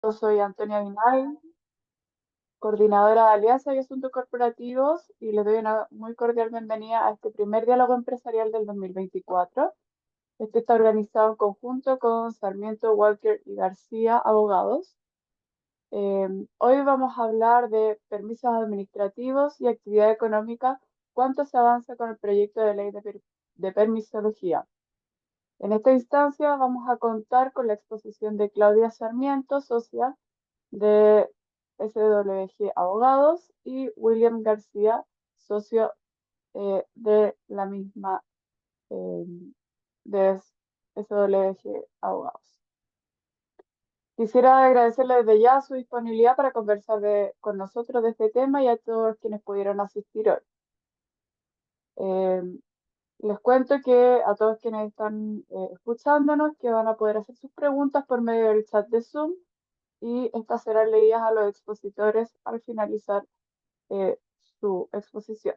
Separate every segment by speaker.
Speaker 1: Yo soy Antonia Vinay, coordinadora de Alianza y Asuntos Corporativos, y les doy una muy cordial bienvenida a este primer diálogo empresarial del 2024. Este está organizado en conjunto con Sarmiento, Walker y García, abogados. Eh, Hoy vamos a hablar de permisos administrativos y actividad económica, cuánto se avanza con el proyecto de ley de permisología. En esta instancia vamos a contar con la exposición de Claudia Sarmiento, socia de SWG Abogados, y William García, socio de la misma eh, de SWG Abogados. Quisiera agradecerle desde ya su disponibilidad para conversar con nosotros de este tema y a todos quienes pudieron asistir hoy. Eh, Les cuento que a todos quienes están escuchándonos que van a poder hacer sus preguntas por medio del chat de Zoom, y estas serán leídas a los expositores al finalizar eh, su exposición.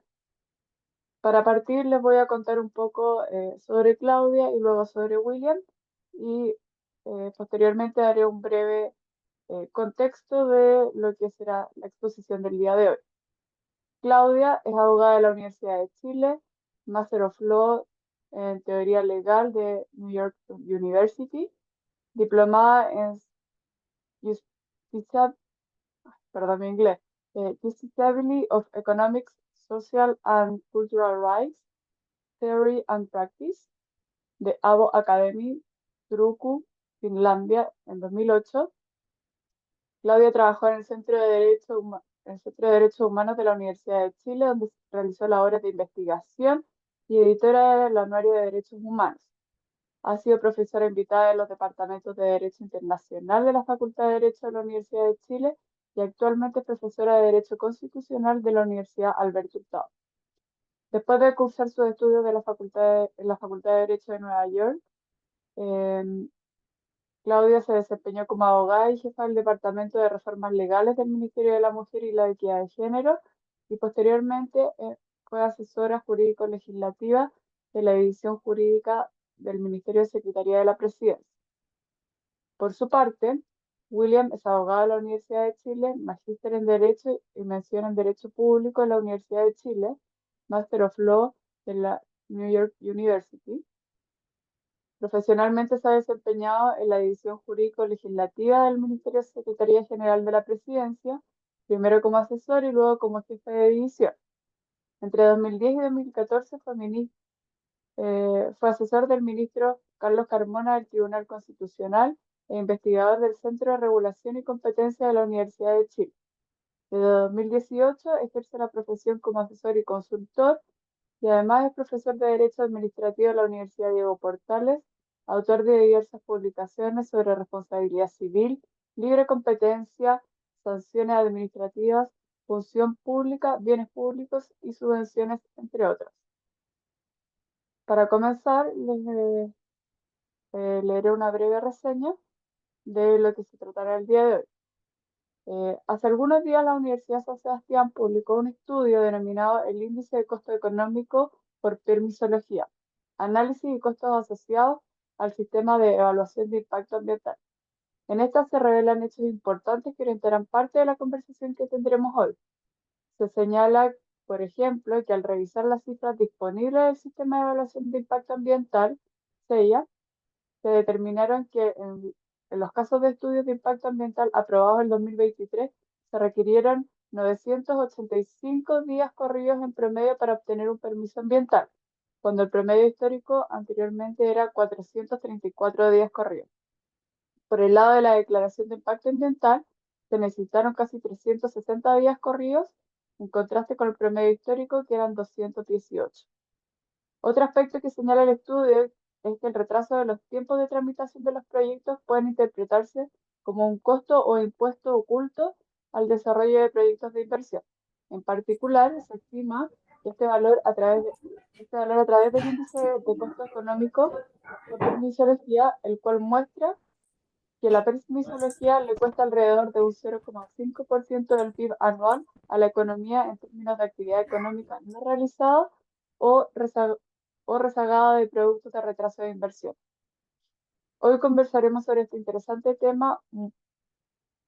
Speaker 1: Para partir, les voy a contar un poco sobre Claudia y luego sobre William, y posteriormente daré un breve contexto de lo que será la exposición del día de hoy. Claudia es abogada de la Universidad de Chile, Master of Law en Teoría Legal de New York University, diplomada en Justicia, perdón mi inglés, Justiciability of Economics, Social and Cultural Rights, Theory and Practice, de Abo Academy, Turku, Finlandia, en 2008. Claudia trabajó en el Centro de Derechos Humanos de la Universidad de Chile, donde realizó labores de investigación y editora del Anuario de Derechos Humanos. Ha sido profesora invitada en los departamentos de Derecho Internacional de la Facultad de Derecho de la Universidad de Chile y actualmente es profesora de Derecho Constitucional de la Universidad Alberto Hurtado. Después de cursar sus estudios en la Facultad de Derecho de Nueva York, em, Claudia se desempeñó como abogada y jefa del Departamento de Reformas Legales del Ministerio de la Mujer y la Equidad de Género, y posteriormente fue asesora jurídico-legislativa de la División Jurídica del Ministerio de Secretaría de la Presidencia. Por su parte, William es abogado de la Universidad de Chile, magíster en Derecho y mención en Derecho Público de la Universidad de Chile, Master of Law de la New York University. Profesionalmente se ha desempeñado en la División Jurídico-Legislativa del Ministerio de Secretaría General de la Presidencia, primero como asesor y luego como jefe de división. Entre 2010 y 2014 fue asesor del ministro Carlos Carmona del Tribunal Constitucional e investigador del Centro de Regulación y Competencia de la Universidad de Chile. Desde 2018 ejerce la profesión como asesor y consultor, y además es profesor de Derecho Administrativo de la Universidad Diego Portales, autor de diversas publicaciones sobre responsabilidad civil, libre competencia, sanciones administrativas, función pública, bienes públicos y subvenciones, entre otros. Para comenzar, les leeré una breve reseña de lo que se tratará el día de hoy. Hace algunos días la Universidad San Sebastián publicó un estudio denominado el Índice de Costo Económico por Permisología, análisis y costos asociados al sistema de evaluación de impacto ambiental. En esta se revelan hechos importantes que orientarán parte de la conversación que tendremos hoy. Se señala, por ejemplo, que al revisar las cifras disponibles del sistema de evaluación de impacto ambiental, SEIA, se determinaron que en los casos de estudios de impacto ambiental aprobados en 2023 se requirieron 985 días corridos en promedio para obtener un permiso ambiental, cuando el promedio histórico anteriormente era 434 días corridos. Por el lado de la declaración de impacto ambiental, se necesitaron casi 360 días corridos, en contraste con el promedio histórico, que eran 218. Otro aspecto que señala el estudio es que el retraso de los tiempos de tramitación de los proyectos pueden interpretarse como un costo o impuesto oculto al desarrollo de proyectos de inversión. En particular, se estima que este valor a través del índice de costo económico por permisología, el cual muestra que la permisología le cuesta alrededor de un 0,5% del PIB anual a la economía en términos de actividad económica no realizada o, rezagada de productos de retraso de inversión. Hoy conversaremos sobre este interesante tema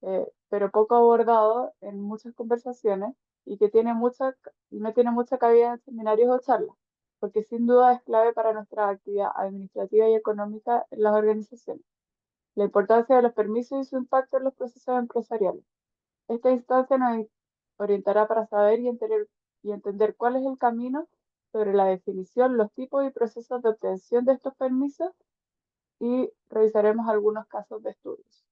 Speaker 1: pero poco abordado en muchas conversaciones y que no tiene mucha cabida en seminarios o charlas, porque sin duda es clave para nuestra actividad administrativa y económica en las organizaciones. La importancia de los permisos y su impacto en los procesos empresariales. Esta instancia nos orientará para saber y entender cuál es el camino sobre la definición, los tipos y procesos de obtención de estos permisos y revisaremos algunos casos de estudios.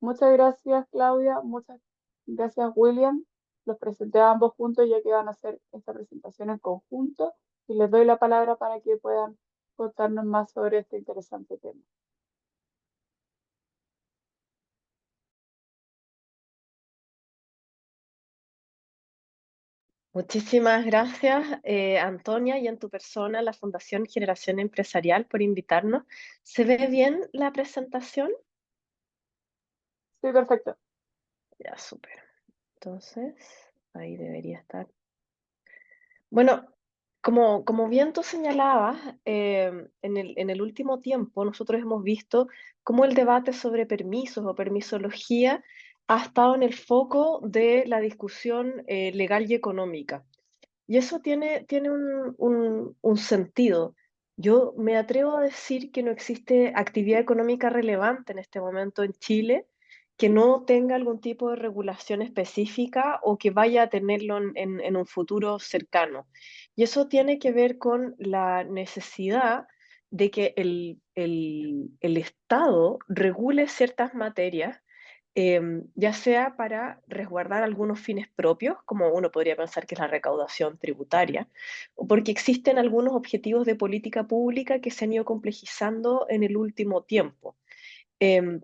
Speaker 1: Muchas gracias, Claudia. Muchas gracias, William. Los presenté a ambos juntos ya que van a hacer esta presentación en conjunto y les doy la palabra para que puedan contarnos más sobre este interesante tema.
Speaker 2: Muchísimas gracias, Antonia, y en tu persona, la Fundación Generación Empresarial, por invitarnos. ¿Se ve bien la presentación?
Speaker 1: Sí, perfecto.
Speaker 2: Ya, súper. Entonces, ahí debería estar. Bueno, como bien tú señalabas, en el último tiempo nosotros hemos visto cómo el debate sobre permisos o permisología ha estado en el foco de la discusión legal y económica. Y eso tiene un sentido. Yo me atrevo a decir que no existe actividad económica relevante en este momento en Chile que no tenga algún tipo de regulación específica o que vaya a tenerlo en un futuro cercano. Y eso tiene que ver con la necesidad de que el Estado regule ciertas materias, ya sea para resguardar algunos fines propios, como uno podría pensar que es la recaudación tributaria, o porque existen algunos objetivos de política pública que se han ido complejizando en el último tiempo. Em,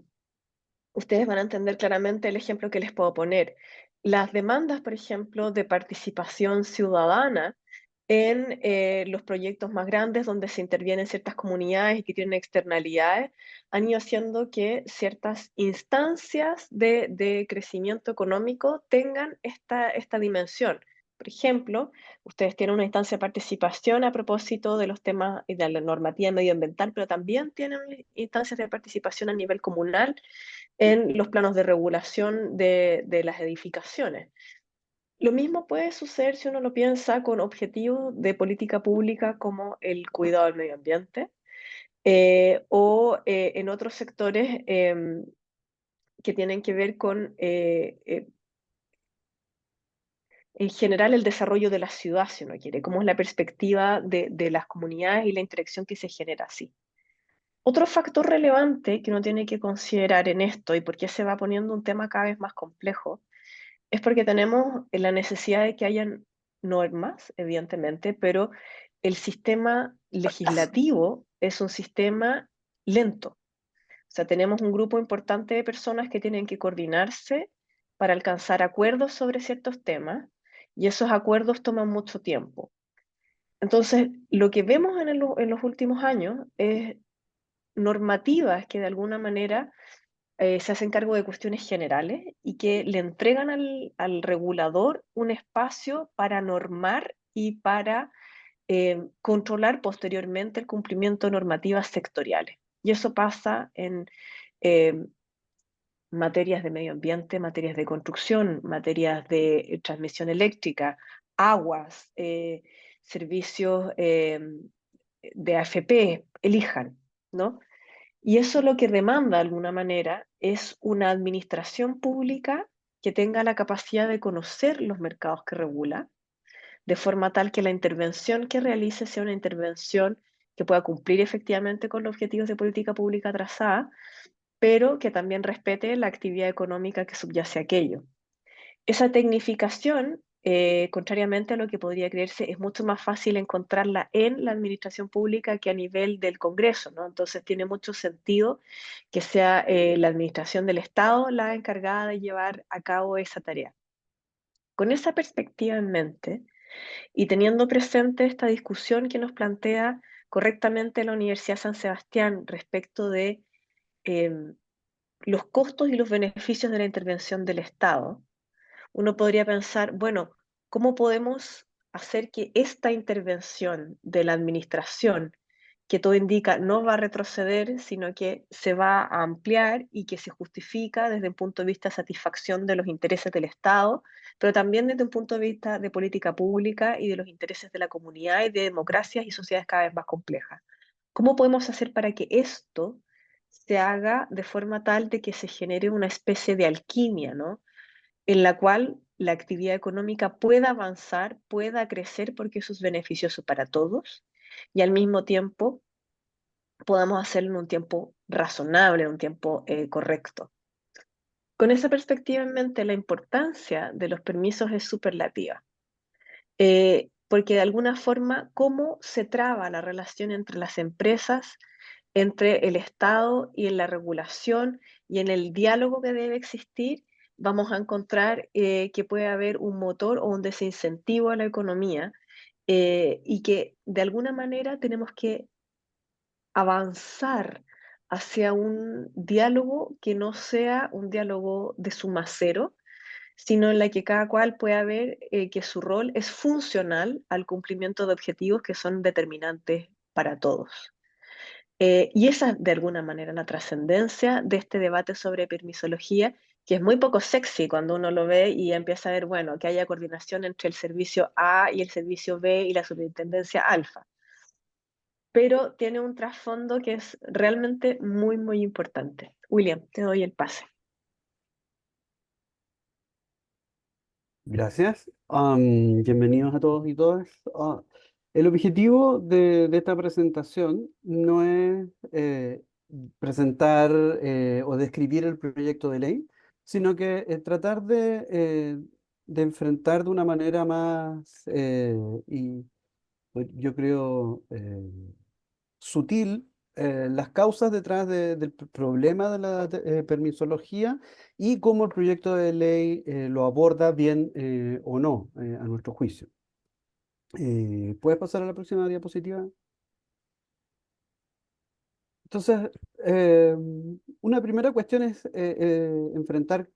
Speaker 2: Ustedes van a entender claramente el ejemplo que les puedo poner. Las demandas, por ejemplo, de participación ciudadana en los proyectos más grandes donde se intervienen ciertas comunidades y que tienen externalidades, han ido haciendo que ciertas instancias de crecimiento económico tengan esta dimensión. Por ejemplo, ustedes tienen una instancia de participación a propósito de los temas y de la normativa medioambiental, pero también tienen instancias de participación a nivel comunal en los planos de regulación de las edificaciones. Lo mismo puede suceder si uno lo piensa con objetivos de política pública como el cuidado del medio ambiente o en otros sectores que tienen que ver con, en general, el desarrollo de la ciudad, si uno quiere, cómo es la perspectiva de las comunidades y la interacción que se genera así. Otro factor relevante que uno tiene que considerar en esto y por qué se va poniendo un tema cada vez más complejo es porque tenemos la necesidad de que hayan normas, evidentemente, pero el sistema legislativo es un sistema lento. O sea, tenemos un grupo importante de personas que tienen que coordinarse para alcanzar acuerdos sobre ciertos temas y esos acuerdos toman mucho tiempo. Entonces, lo que vemos en los últimos años es normativas que de alguna manera se hacen cargo de cuestiones generales y que le entregan al regulador un espacio para normar y para controlar posteriormente el cumplimiento de normativas sectoriales. Y eso pasa en eh, materias de medio ambiente, materias de construcción, materias de transmisión eléctrica, aguas, servicios de AFP, elijan, ¿no? Y eso lo que demanda de alguna manera es una administración pública que tenga la capacidad de conocer los mercados que regula, de forma tal que la intervención que realice sea una intervención que pueda cumplir efectivamente con los objetivos de política pública trazada, pero que también respete la actividad económica que subyace a aquello. Esa tecnificación, contrariamente a lo que podría creerse, es mucho más fácil encontrarla en la administración pública que a nivel del Congreso, ¿no? Entonces tiene mucho sentido que sea la administración del Estado la encargada de llevar a cabo esa tarea. Con esa perspectiva en mente y teniendo presente esta discusión que nos plantea correctamente la Universidad San Sebastián respecto de em, los costos y los beneficios de la intervención del Estado, uno podría pensar, bueno, ¿cómo podemos hacer que esta intervención de la administración que todo indica no va a retroceder, sino que se va a ampliar y que se justifica desde un punto de vista de satisfacción de los intereses del Estado, pero también desde un punto de vista de política pública y de los intereses de la comunidad y de democracias y sociedades cada vez más complejas. ¿Cómo podemos hacer para que esto se haga de forma tal de que se genere una especie de alquimia, ¿no? En la cual la actividad económica pueda avanzar, pueda crecer porque eso es beneficioso para todos y al mismo tiempo podamos hacerlo en un tiempo razonable, en un tiempo correcto. Con esa perspectiva en mente, la importancia de los permisos es superlativa, porque de alguna forma, ¿cómo se traba la relación entre las empresas, entre el Estado y en la regulación y en el diálogo que debe existir? Vamos a encontrar que puede haber un motor o un desincentivo a la economía y que de alguna manera tenemos que avanzar hacia un diálogo que no sea un diálogo de suma cero, sino en la que cada cual pueda ver que su rol es funcional al cumplimiento de objetivos que son determinantes para todos. Y esa es de alguna manera la trascendencia de este debate sobre permisología, que es muy poco sexy cuando uno lo ve y empieza a ver, bueno, que haya coordinación entre el servicio A y el servicio B y la superintendencia alfa, pero tiene un trasfondo que es realmente muy, muy importante. William, te doy el pase.
Speaker 3: Gracias. Bienvenidos a todos y todas. El objetivo de esta presentación no es presentar o describir el proyecto de ley, sino que tratar de enfrentar de una manera más, y pues, yo creo, sutil, las causas detrás del problema de la permisología y cómo el proyecto de ley lo aborda bien o no, a nuestro juicio. ¿Puedes pasar a la próxima diapositiva? Entonces, eh, una primera cuestión es enfrentar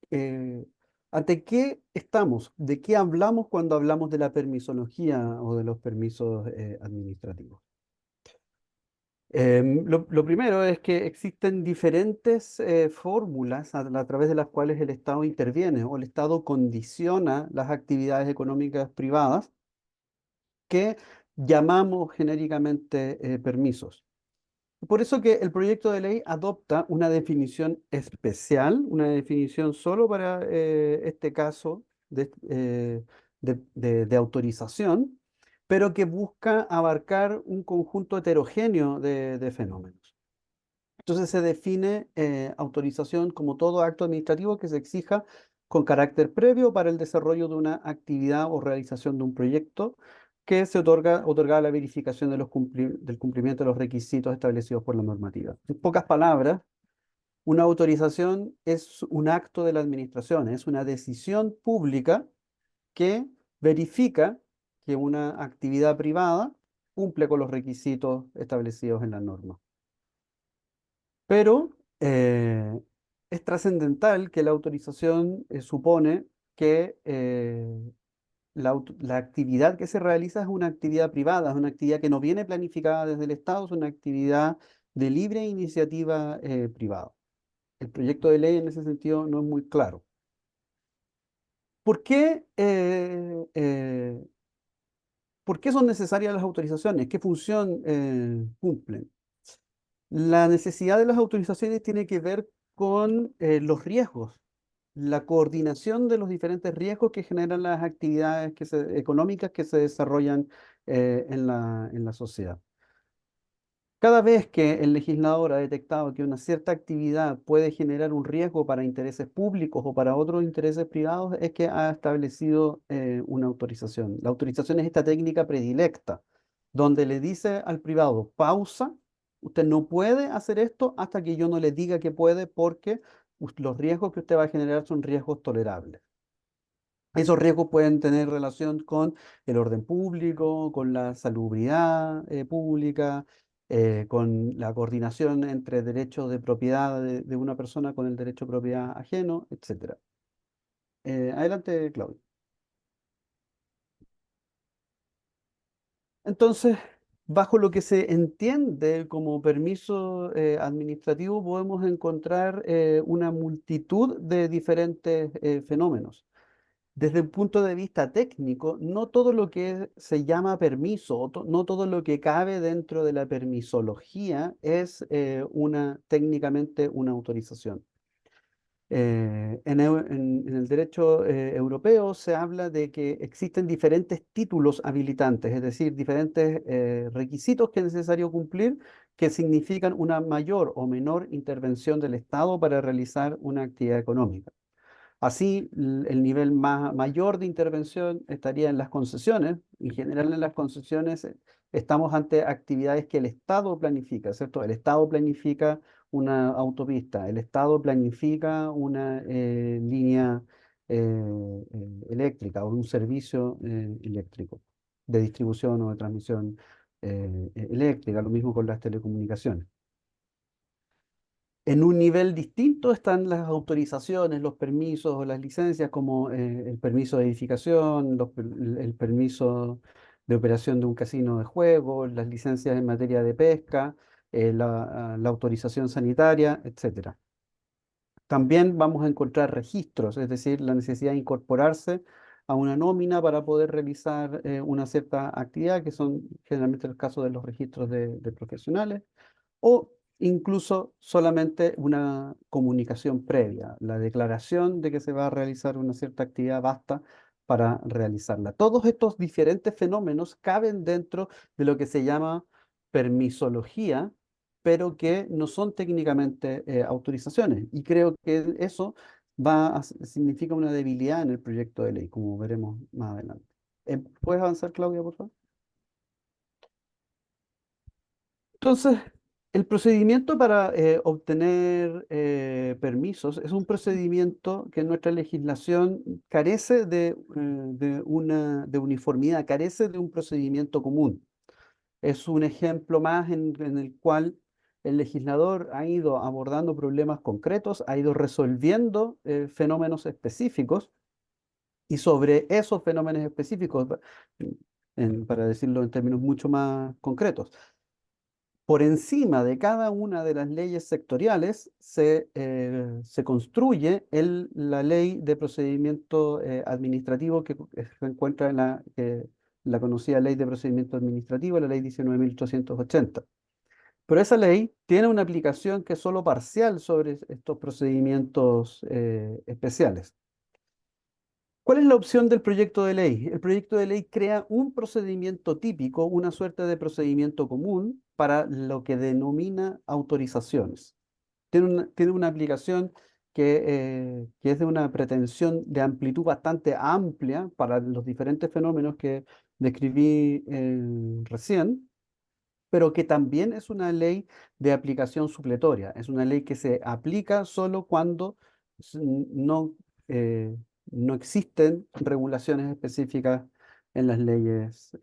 Speaker 3: eh, ante qué estamos, de qué hablamos cuando hablamos de la permisología o de los permisos administrativos. Lo primero es que existen diferentes fórmulas a través de las cuales el Estado interviene o el Estado condiciona las actividades económicas privadas que llamamos genéricamente permisos. Por eso que el proyecto de ley adopta una definición especial, una definición solo para este caso de autorización, pero que busca abarcar un conjunto heterogéneo de fenómenos. Entonces se define autorización como todo acto administrativo que se exija con carácter previo para el desarrollo de una actividad o realización de un proyecto que se otorga la verificación de del cumplimiento de los requisitos establecidos por la normativa. En pocas palabras, una autorización es un acto de la administración, es una decisión pública que verifica que una actividad privada cumple con los requisitos establecidos en la norma. Pero es trascendental que la autorización supone que la actividad que se realiza es una actividad privada, es una actividad que no viene planificada desde el Estado, es una actividad de libre iniciativa privada. El proyecto de ley en ese sentido no es muy claro. ¿Por qué, por qué son necesarias las autorizaciones? ¿Qué función cumplen? La necesidad de las autorizaciones tiene que ver con los riesgos, la coordinación de los diferentes riesgos que generan las actividades económicas que se desarrollan en la sociedad. Cada vez que el legislador ha detectado que una cierta actividad puede generar un riesgo para intereses públicos o para otros intereses privados, es que ha establecido una autorización. La autorización es esta técnica predilecta, donde le dice al privado, pausa, usted no puede hacer esto hasta que yo no le diga que puede porque los riesgos que usted va a generar son riesgos tolerables. Esos riesgos pueden tener relación con el orden público, con la salubridad pública, con la coordinación entre derechos de propiedad de una persona con el derecho de propiedad ajeno, etcétera. Adelante, Claudio. Entonces, Bajo lo que se entiende como permiso administrativo podemos encontrar una multitud de diferentes fenómenos. Desde un punto de vista técnico, no todo lo que se llama permiso, no todo lo que cabe dentro de la permisología es técnicamente una autorización. En el derecho europeo se habla de que existen diferentes títulos habilitantes, es decir, diferentes requisitos que es necesario cumplir que significan una mayor o menor intervención del Estado para realizar una actividad económica. Así, el nivel mayor de intervención estaría en las concesiones. En general, en las concesiones estamos ante actividades que el Estado planifica, ¿cierto? El Estado planifica una autopista, el Estado planifica una línea eléctrica o un servicio eléctrico de distribución o de transmisión eléctrica, lo mismo con las telecomunicaciones. En un nivel distinto están las autorizaciones, los permisos o las licencias, como el permiso de edificación, el permiso de operación de un casino de juegos, las licencias en materia de pesca, la autorización sanitaria, etcétera. También vamos a encontrar registros, es decir, la necesidad de incorporarse a una nómina para poder realizar una cierta actividad, que son generalmente el caso de los registros de profesionales o incluso solamente una comunicación previa. La declaración de que se va a realizar una cierta actividad basta para realizarla. Todos estos diferentes fenómenos caben dentro de lo que se llama permisología, pero que no son técnicamente autorizaciones. Y creo que eso significa una debilidad en el proyecto de ley, como veremos más adelante. ¿Puedes avanzar, Claudia, por favor? Entonces, el procedimiento para obtener permisos es un procedimiento que en nuestra legislación carece de uniformidad, carece de un procedimiento común. Es un ejemplo más en el cual el legislador ha ido abordando problemas concretos, ha ido resolviendo fenómenos específicos y sobre esos fenómenos específicos, para decirlo en términos mucho más concretos, por encima de cada una de las leyes sectoriales se construye la ley de procedimiento administrativo que se encuentra en la conocida ley de procedimiento administrativo, la ley 19.880. Pero esa ley tiene una aplicación que es solo parcial sobre estos procedimientos especiales. ¿Cuál es la opción del proyecto de ley? El proyecto de ley crea un procedimiento típico, una suerte de procedimiento común para lo que denomina autorizaciones. Tiene una aplicación que es de una pretensión de amplitud bastante amplia para los diferentes fenómenos que describí recién, pero que también es una ley de aplicación supletoria. Es una ley que se aplica solo cuando no, no existen regulaciones específicas en las leyes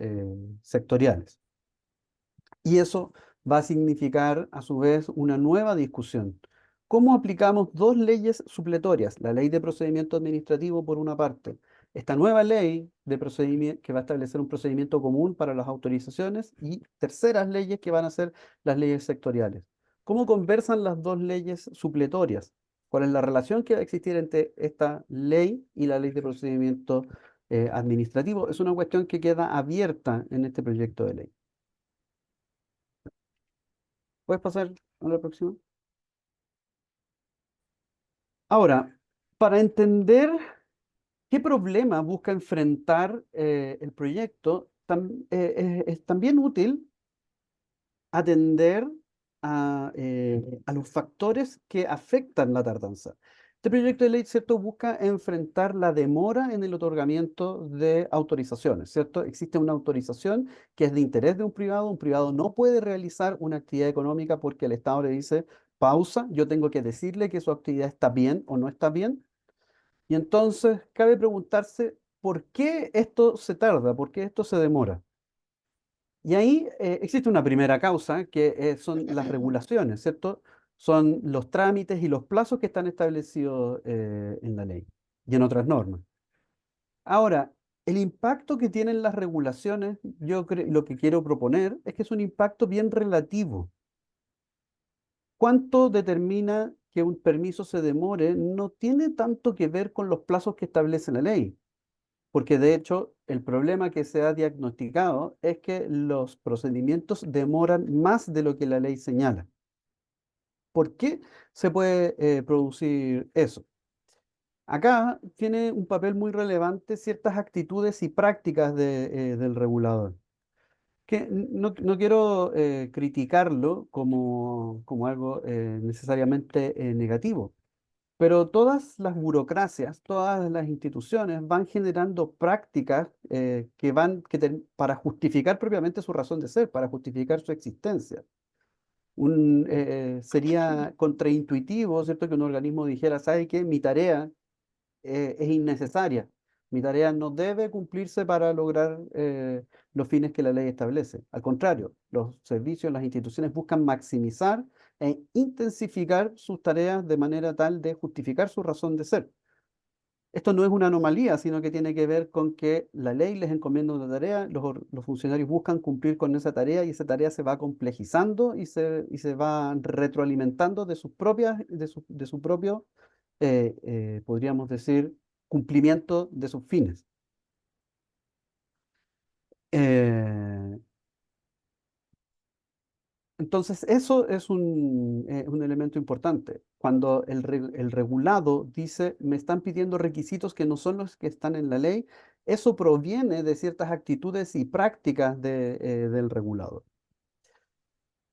Speaker 3: sectoriales. Y eso va a significar, a su vez, una nueva discusión. ¿Cómo aplicamos dos leyes supletorias? La ley de procedimiento administrativo, por una parte, esta nueva ley de procedimiento que va a establecer un procedimiento común para las autorizaciones y terceras leyes que van a ser las leyes sectoriales. ¿Cómo conversan las dos leyes supletorias? ¿Cuál es la relación que va a existir entre esta ley y la ley de procedimiento administrativo? Es una cuestión que queda abierta en este proyecto de ley. ¿Puedes pasar a la próxima? Ahora, para entender qué problema busca enfrentar el proyecto, es también útil atender a los factores que afectan la tardanza. Este proyecto de ley, ¿cierto?, busca enfrentar la demora en el otorgamiento de autorizaciones, ¿cierto? Existe una autorización que es de interés de un privado no puede realizar una actividad económica porque el Estado le dice, pausa, yo tengo que decirle que su actividad está bien o no está bien. Y entonces cabe preguntarse, ¿por qué esto se tarda? ¿Por qué esto se demora? Y ahí existe una primera causa, que son las regulaciones, ¿cierto? Son los trámites y los plazos que están establecidos en la ley y en otras normas. Ahora, El impacto que tienen las regulaciones, lo que quiero proponer es que es un impacto bien relativo. ¿Cuánto determina que un permiso se demore? No tiene tanto que ver con los plazos que establece la ley, porque de hecho el problema que se ha diagnosticado es que los procedimientos demoran más de lo que la ley señala. ¿Por qué se puede producir eso? Acá tiene un papel muy relevante ciertas actitudes y prácticas del regulador, que no quiero criticarlo como algo necesariamente negativo, pero todas las burocracias, todas las instituciones van generando prácticas para justificar propiamente su razón de ser, para justificar su existencia. Sería contraintuitivo, ¿cierto?, que un organismo dijera, ¿sabe qué? Mi tarea es innecesaria. Mi tarea no debe cumplirse para lograr los fines que la ley establece. Al contrario, los servicios, las instituciones buscan maximizar e intensificar sus tareas de manera tal de justificar su razón de ser. Esto no es una anomalía, sino que tiene que ver con que la ley les encomienda una tarea, los funcionarios buscan cumplir con esa tarea y esa tarea se va complejizando y se va retroalimentando de sus propias, de su propio, podríamos decir, cumplimiento de sus fines. Eh, Entonces, eso es un elemento importante. Cuando el regulado dice, me están pidiendo requisitos que no son los que están en la ley, eso proviene de ciertas actitudes y prácticas del regulador.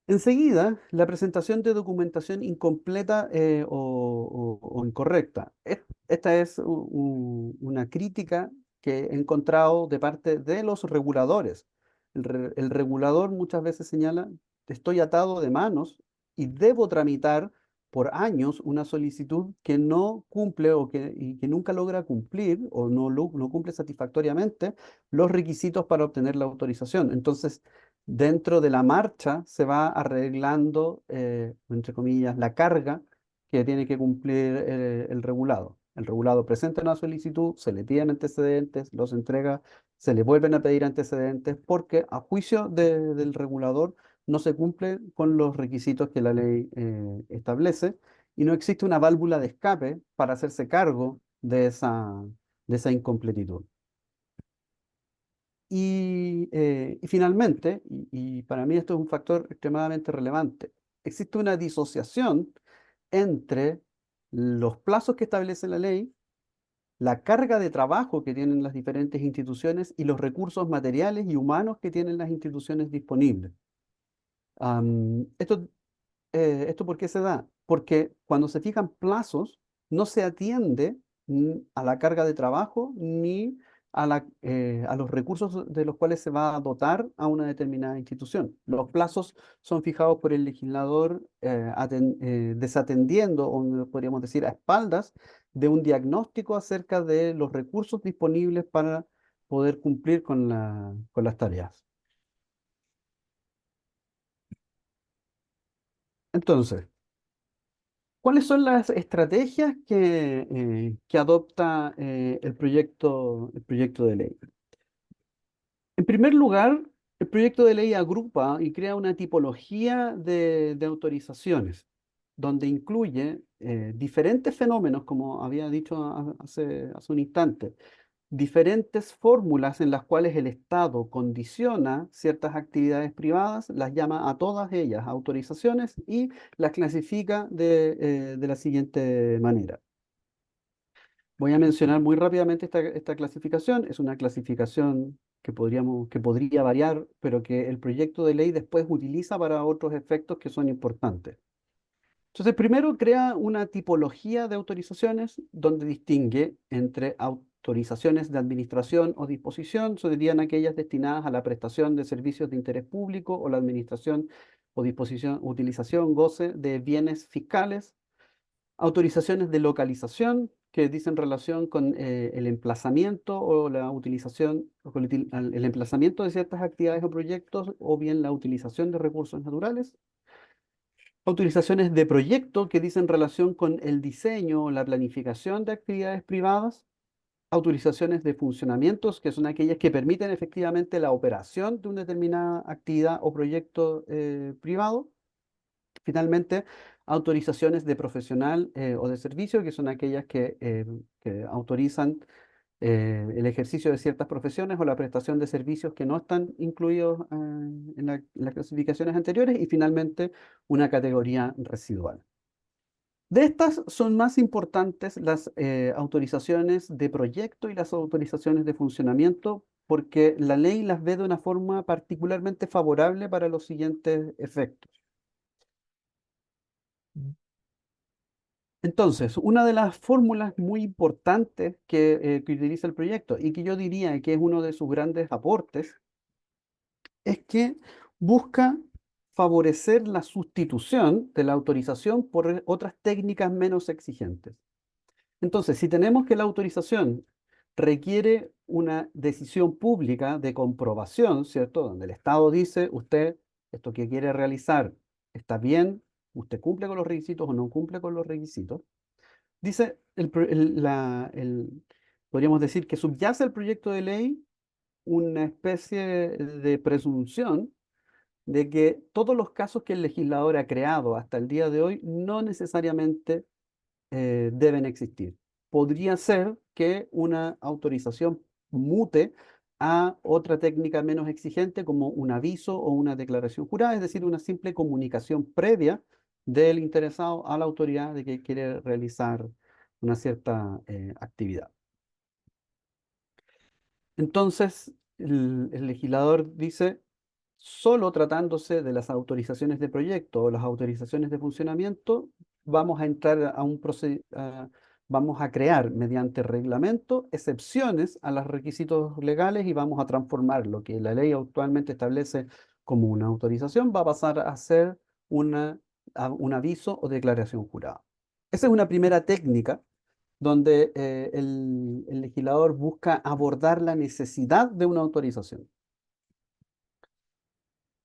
Speaker 3: Enseguida, la presentación de documentación incompleta o incorrecta. Esta es una crítica que he encontrado de parte de los reguladores. El regulador muchas veces señala, estoy atado de manos y debo tramitar por años una solicitud que no cumple y que nunca logra cumplir o no cumple satisfactoriamente los requisitos para obtener la autorización. Entonces, dentro de la marcha se va arreglando, entre comillas, la carga que tiene que cumplir el regulado. El regulado presenta una solicitud, se le piden antecedentes, los entrega, se le vuelven a pedir antecedentes porque a juicio del regulador no se cumple con los requisitos que la ley establece y no existe una válvula de escape para hacerse cargo de esa incompletitud. Y finalmente, y para mí esto es un factor extremadamente relevante, existe una disociación entre los plazos que establece la ley, la carga de trabajo que tienen las diferentes instituciones y los recursos materiales y humanos que tienen las instituciones disponibles. ¿Esto por qué se da? Porque cuando se fijan plazos, no se atiende a la carga de trabajo ni a los recursos de los cuales se va a dotar a una determinada institución. Los plazos son fijados por el legislador desatendiendo, o podríamos decir a espaldas, de un diagnóstico acerca de los recursos disponibles para poder cumplir con las tareas. Entonces, ¿cuáles son las estrategias que adopta el proyecto de ley? En primer lugar, el proyecto de ley agrupa y crea una tipología de autorizaciones, donde incluye diferentes fenómenos, como había dicho hace un instante, diferentes fórmulas en las cuales el Estado condiciona ciertas actividades privadas, las llama a todas ellas autorizaciones y las clasifica de la siguiente manera. Voy a mencionar muy rápidamente esta clasificación. Es una clasificación que podría variar, pero que el proyecto de ley después utiliza para otros efectos que son importantes. Entonces, primero crea una tipología de autorizaciones donde distingue entre autorizaciones de administración o disposición, serían aquellas destinadas a la prestación de servicios de interés público o la administración o disposición, utilización, goce de bienes fiscales, autorizaciones de localización que dicen relación con el emplazamiento o la utilización, o con el emplazamiento de ciertas actividades o proyectos o bien la utilización de recursos naturales. Autorizaciones de proyecto que dicen relación con el diseño o la planificación de actividades privadas. autorizaciones de funcionamientos, que son aquellas que permiten efectivamente la operación de una determinada actividad o proyecto privado. Finalmente, autorizaciones de profesional o de servicio, que son aquellas que autorizan el ejercicio de ciertas profesiones o la prestación de servicios que no están incluidos en las clasificaciones anteriores. Y finalmente, una categoría residual. De estas son más importantes las autorizaciones de proyecto y las autorizaciones de funcionamiento, porque la ley las ve de una forma particularmente favorable para los siguientes efectos. Entonces, una de las fórmulas muy importantes que utiliza el proyecto y que yo diría que es uno de sus grandes aportes es que busca favorecer la sustitución de la autorización por otras técnicas menos exigentes. Entonces, si tenemos que la autorización requiere una decisión pública de comprobación, ¿cierto? Donde el Estado dice, usted, esto que quiere realizar, está bien, usted cumple con los requisitos o no cumple con los requisitos. Dice, podríamos decir que subyace al proyecto de ley una especie de presunción de que todos los casos que el legislador ha creado hasta el día de hoy no necesariamente deben existir. Podría ser que una autorización mute a otra técnica menos exigente como un aviso o una declaración jurada, es decir, una simple comunicación previa del interesado a la autoridad de que quiere realizar una cierta actividad. Entonces, el legislador dice, solo tratándose de las autorizaciones de proyecto o las autorizaciones de funcionamiento, vamos a entrar a un vamos a crear mediante reglamento excepciones a los requisitos legales y vamos a transformar lo que la ley actualmente establece como una autorización, va a pasar a ser un aviso o declaración jurada. Esa es una primera técnica donde el legislador busca abordar la necesidad de una autorización.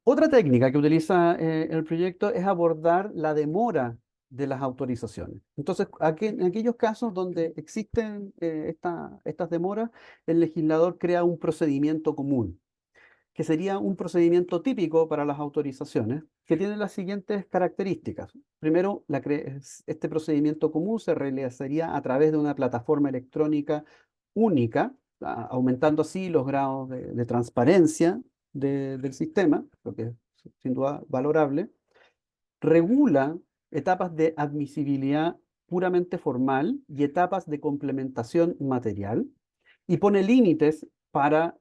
Speaker 3: Otra técnica que utiliza el proyecto es abordar la demora de las autorizaciones. Entonces, en aquellos casos donde existen estas demoras, el legislador crea un procedimiento común, que sería un procedimiento típico para las autorizaciones, que tiene las siguientes características. Primero, este procedimiento común se realizaría a través de una plataforma electrónica única, aumentando así los grados de transparencia del sistema, lo que es sin duda valorable. Regula etapas de admisibilidad puramente formal y etapas de complementación material, y pone límites para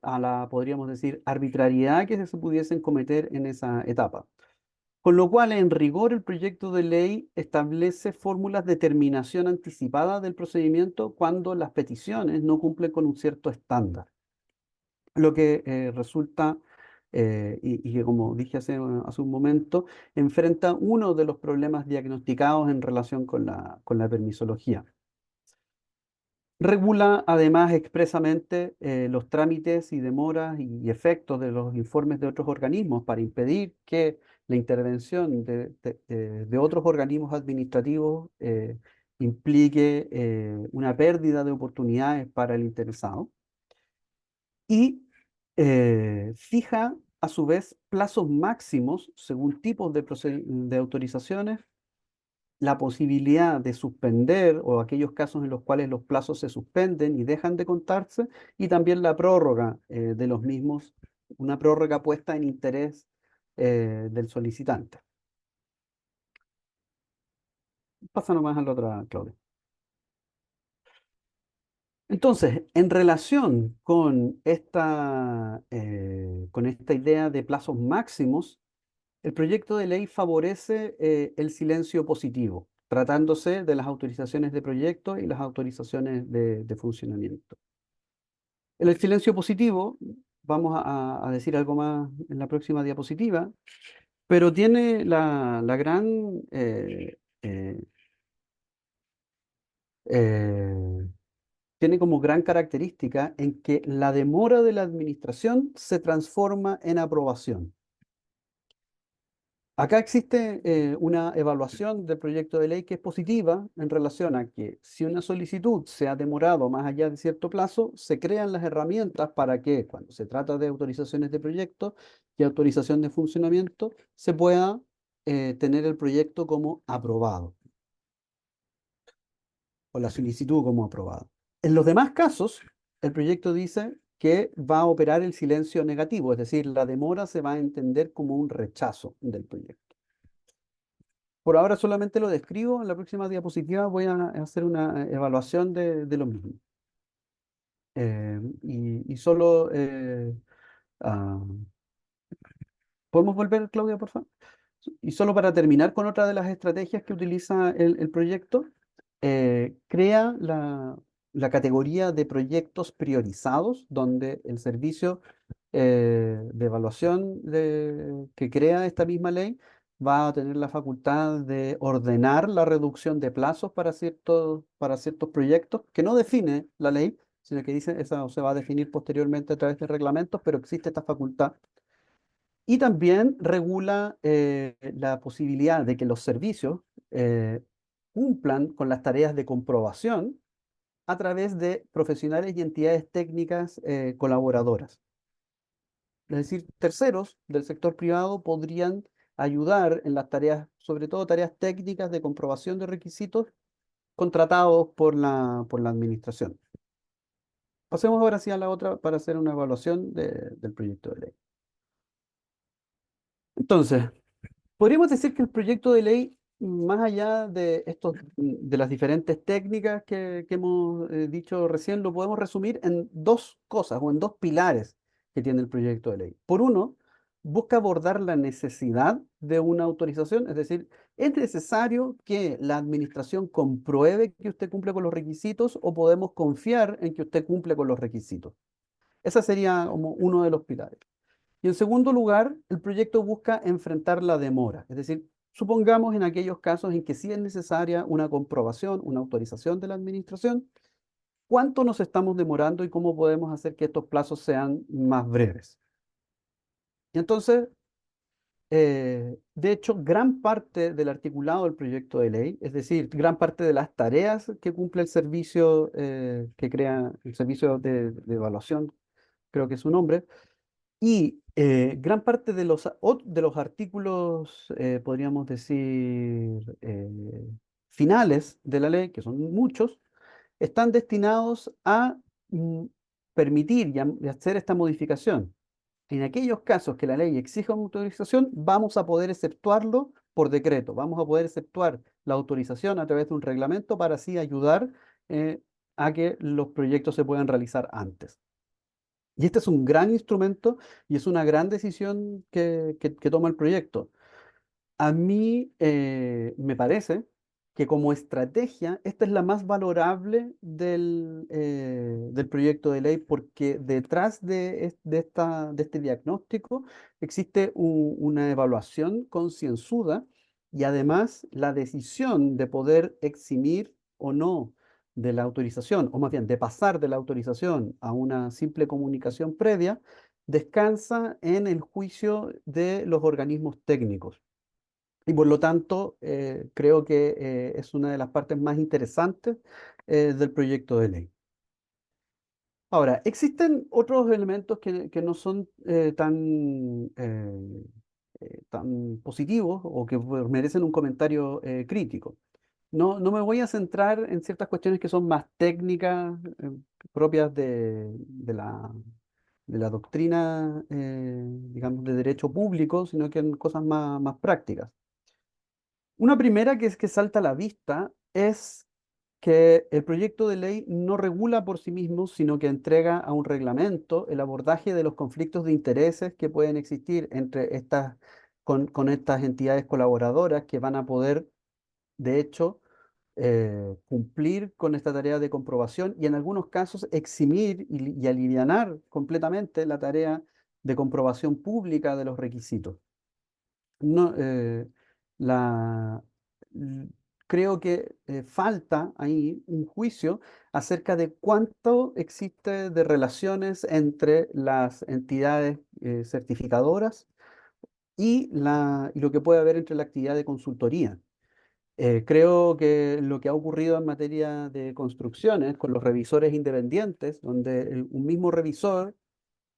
Speaker 3: podríamos decir, arbitrariedad que se pudiesen cometer en esa etapa. Con lo cual, en rigor, el proyecto de ley establece fórmulas de terminación anticipada del procedimiento cuando las peticiones no cumplen con un cierto estándar. Lo que resulta, y que como dije hace un momento, enfrenta uno de los problemas diagnosticados en relación con la permisología. Regula además expresamente los trámites y demoras y efectos de los informes de otros organismos para impedir que la intervención de otros organismos administrativos implique una pérdida de oportunidades para el interesado. Y fija a su vez plazos máximos según tipos de autorizaciones, la posibilidad de suspender o aquellos casos en los cuales los plazos se suspenden y dejan de contarse, y también la prórroga de los mismos, una prórroga puesta en interés del solicitante. Pasa nomás a la otra, Claudia. Entonces, en relación con esta idea de plazos máximos, el proyecto de ley favorece el silencio positivo, tratándose de las autorizaciones de proyecto y las autorizaciones de funcionamiento. En el silencio positivo, vamos a decir algo más en la próxima diapositiva, pero tiene la gran eh, tiene como gran característica en que la demora de la administración se transforma en aprobación. Acá existe una evaluación del proyecto de ley que es positiva en relación a que si una solicitud se ha demorado más allá de cierto plazo, se crean las herramientas para que cuando se trata de autorizaciones de proyecto y autorización de funcionamiento, se pueda tener el proyecto como aprobado o la solicitud como aprobada. En los demás casos, el proyecto dice que va a operar el silencio negativo, es decir, la demora se va a entender como un rechazo del proyecto. Por ahora solamente lo describo, en la próxima diapositiva voy a hacer una evaluación de lo mismo. Y solo... ah, ¿podemos volver, Claudia, por favor? Y solo para terminar con otra de las estrategias que utiliza el proyecto, crea la categoría de proyectos priorizados, donde el servicio de evaluación que crea esta misma ley va a tener la facultad de ordenar la reducción de plazos para ciertos proyectos, que no define la ley, sino que dice eso se va a definir posteriormente a través de reglamentos, pero existe esta facultad. Y también regula la posibilidad de que los servicios cumplan con las tareas de comprobación a través de profesionales y entidades técnicas colaboradoras. Es decir, terceros del sector privado podrían ayudar en las tareas, sobre todo tareas técnicas de comprobación de requisitos contratados por la administración. Pasemos ahora sí a la otra para hacer una evaluación del proyecto de ley. Entonces, podríamos decir que el proyecto de ley, más allá de de las diferentes técnicas que hemos dicho recién, lo podemos resumir en dos cosas o en dos pilares que tiene el proyecto de ley. Por uno, busca abordar la necesidad de una autorización, es decir, ¿es necesario que la administración compruebe que usted cumple con los requisitos o podemos confiar en que usted cumple con los requisitos? Ese sería como uno de los pilares. Y en segundo lugar, el proyecto busca enfrentar la demora, es decir, supongamos en aquellos casos en que sí es necesaria una comprobación, una autorización de la administración, ¿cuánto nos estamos demorando y cómo podemos hacer que estos plazos sean más breves? Y entonces, de hecho, gran parte del articulado del proyecto de ley, es decir, gran parte de las tareas que cumple el servicio que crea el servicio de evaluación, creo que es su nombre, y gran parte de los artículos, podríamos decir, finales de la ley, que son muchos, están destinados a mm, permitir y hacer esta modificación. En aquellos casos que la ley exija una autorización, vamos a poder exceptuarlo por decreto, vamos a poder exceptuar la autorización a través de un reglamento para así ayudar a que los proyectos se puedan realizar antes. Y este es un gran instrumento y es una gran decisión que toma el proyecto. A mí me parece que como estrategia, esta es la más valorable del proyecto de ley porque detrás de este diagnóstico existe una evaluación concienzuda y además la decisión de poder eximir o no de la autorización, o más bien de pasar de la autorización a una simple comunicación previa, descansa en el juicio de los organismos técnicos. Y por lo tanto, creo que es una de las partes más interesantes del proyecto de ley. Ahora, existen otros elementos que no son tan positivos o que merecen un comentario crítico. No me voy a centrar en ciertas cuestiones que son más técnicas, propias de la doctrina, digamos, de derecho público, sino que en cosas más prácticas. Una primera que es que salta a la vista es que el proyecto de ley no regula por sí mismo, sino que entrega a un reglamento el abordaje de los conflictos de intereses que pueden existir entre con estas entidades colaboradoras que van a poder, de hecho, cumplir con esta tarea de comprobación y en algunos casos eximir y alivianar completamente la tarea de comprobación pública de los requisitos. No, la, l- creo que falta ahí un juicio acerca de cuánto existe de relaciones entre las entidades certificadoras y lo que puede haber entre la actividad de consultoría. Creo que lo que ha ocurrido en materia de construcciones con los revisores independientes, donde un mismo revisor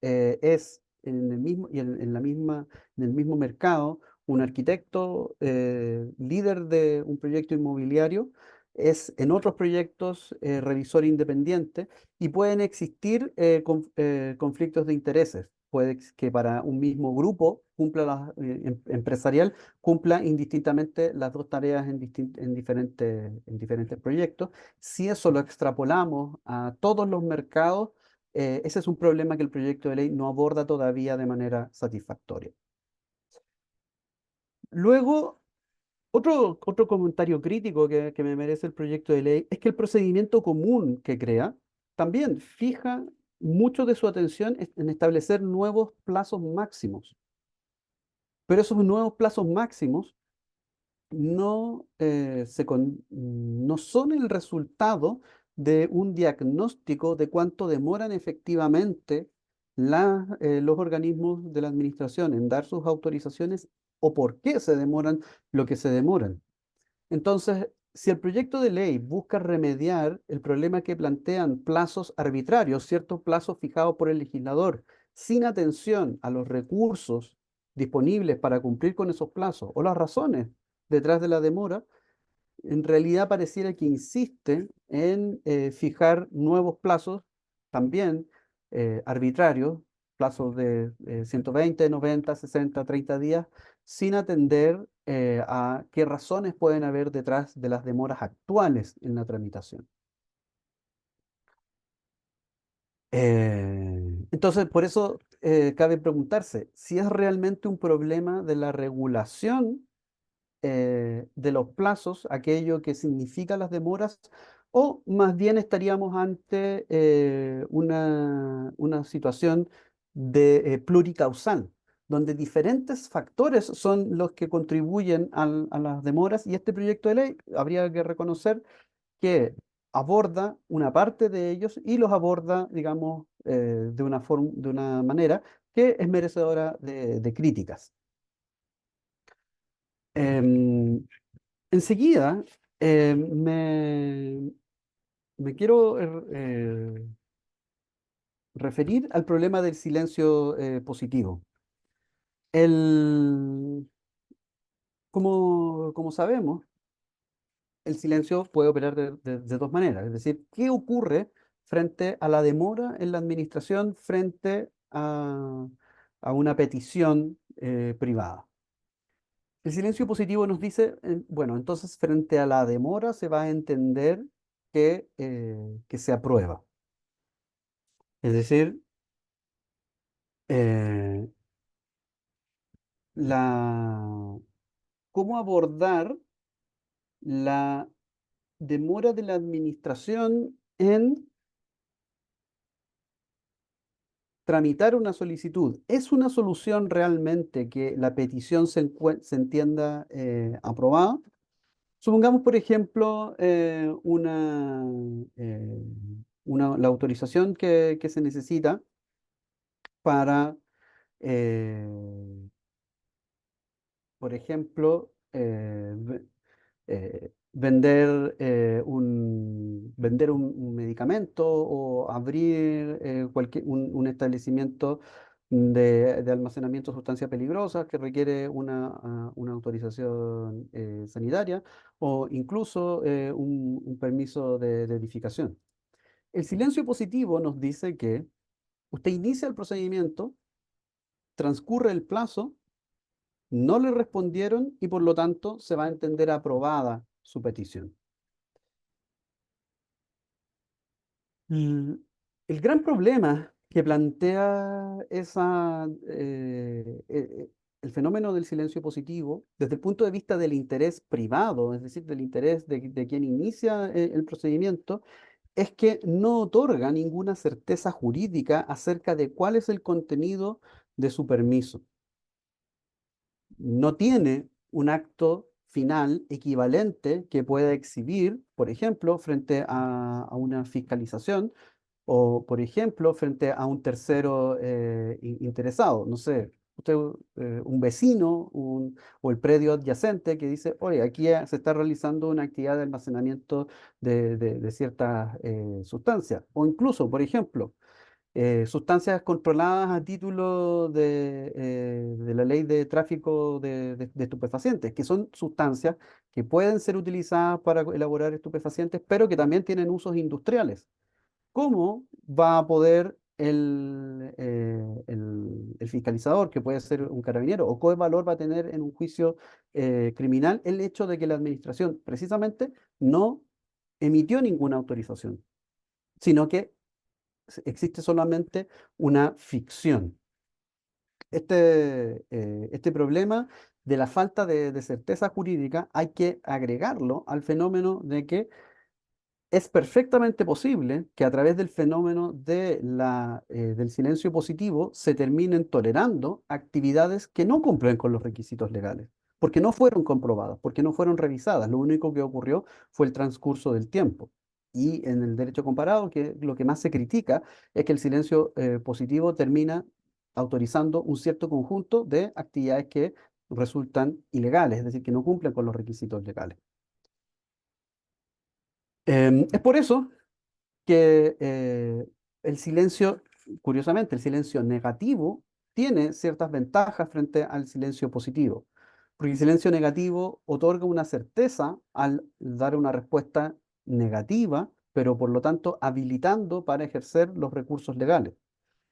Speaker 3: es en el mismo, y en el mismo mercado, un arquitecto líder de un proyecto inmobiliario, es en otros proyectos revisor independiente y pueden existir conflictos de intereses. Que para un mismo grupo empresarial cumpla indistintamente las dos tareas en diferentes proyectos. Si eso lo extrapolamos a todos los mercados, ese es un problema que el proyecto de ley no aborda todavía de manera satisfactoria. Luego, otro comentario crítico que me merece el proyecto de ley es que el procedimiento común que crea también fija mucho de su atención en establecer nuevos plazos máximos. Pero esos nuevos plazos máximos no son el resultado de un diagnóstico de cuánto demoran efectivamente los organismos de la administración en dar sus autorizaciones o por qué se demoran lo que se demoran. Entonces, si el proyecto de ley busca remediar el problema que plantean plazos arbitrarios, ciertos plazos fijados por el legislador, sin atención a los recursos disponibles para cumplir con esos plazos o las razones detrás de la demora, en realidad pareciera que insiste en fijar nuevos plazos, también arbitrarios, plazos de 120, 90, 60, 30 días, sin atender a qué razones pueden haber detrás de las demoras actuales en la tramitación. Entonces, por eso cabe preguntarse si es realmente un problema de la regulación de los plazos, aquello que significa las demoras, o más bien estaríamos ante una situación de pluricausal, donde diferentes factores son los que contribuyen a las demoras, y este proyecto de ley habría que reconocer que aborda una parte de ellos y los aborda, digamos, de una manera que es merecedora de críticas. Em, Enseguida, me quiero referir al problema del silencio positivo. El, como sabemos, el silencio puede operar de dos maneras. Es decir, ¿qué ocurre frente a la demora en la administración frente a una petición privada? El silencio positivo nos dice, bueno, entonces frente a la demora se va a entender que se aprueba. Es decir, eh, la, cómo abordar la demora de la administración en tramitar una solicitud. ¿Es una solución realmente que la petición se entienda aprobada? Supongamos, por ejemplo, la autorización que se necesita para, eh, por ejemplo, vender un medicamento o abrir un establecimiento de almacenamiento de sustancias peligrosas que requiere una autorización sanitaria o incluso un permiso de edificación. El silencio positivo nos dice que usted inicia el procedimiento, transcurre el plazo, no le respondieron y por lo tanto se va a entender aprobada su petición. El, el gran problema que plantea el fenómeno del silencio positivo desde el punto de vista del interés privado, es decir, del interés de quien inicia el procedimiento, es que no otorga ninguna certeza jurídica acerca de cuál es el contenido de su permiso. No tiene un acto final equivalente que pueda exhibir, por ejemplo, frente a una fiscalización o, por ejemplo, frente a un tercero interesado. No sé, un vecino o el predio adyacente que dice, oye, aquí se está realizando una actividad de almacenamiento de ciertas sustancias. O incluso, por ejemplo, sustancias controladas a título de la ley de tráfico de estupefacientes, que son sustancias que pueden ser utilizadas para elaborar estupefacientes, pero que también tienen usos industriales. ¿Cómo va a poder el fiscalizador, que puede ser un carabinero, o qué valor va a tener en un juicio criminal el hecho de que la administración precisamente no emitió ninguna autorización, sino que existe solamente una ficción? Este problema de la falta de certeza jurídica hay que agregarlo al fenómeno de que es perfectamente posible que a través del fenómeno del silencio positivo se terminen tolerando actividades que no cumplen con los requisitos legales, porque no fueron comprobadas, porque no fueron revisadas. Lo único que ocurrió fue el transcurso del tiempo. Y en el derecho comparado, que lo que más se critica es que el silencio positivo termina autorizando un cierto conjunto de actividades que resultan ilegales, es decir, que no cumplen con los requisitos legales. Es por eso que el silencio, curiosamente, el silencio negativo tiene ciertas ventajas frente al silencio positivo, porque el silencio negativo otorga una certeza al dar una respuesta negativa, pero por lo tanto habilitando para ejercer los recursos legales.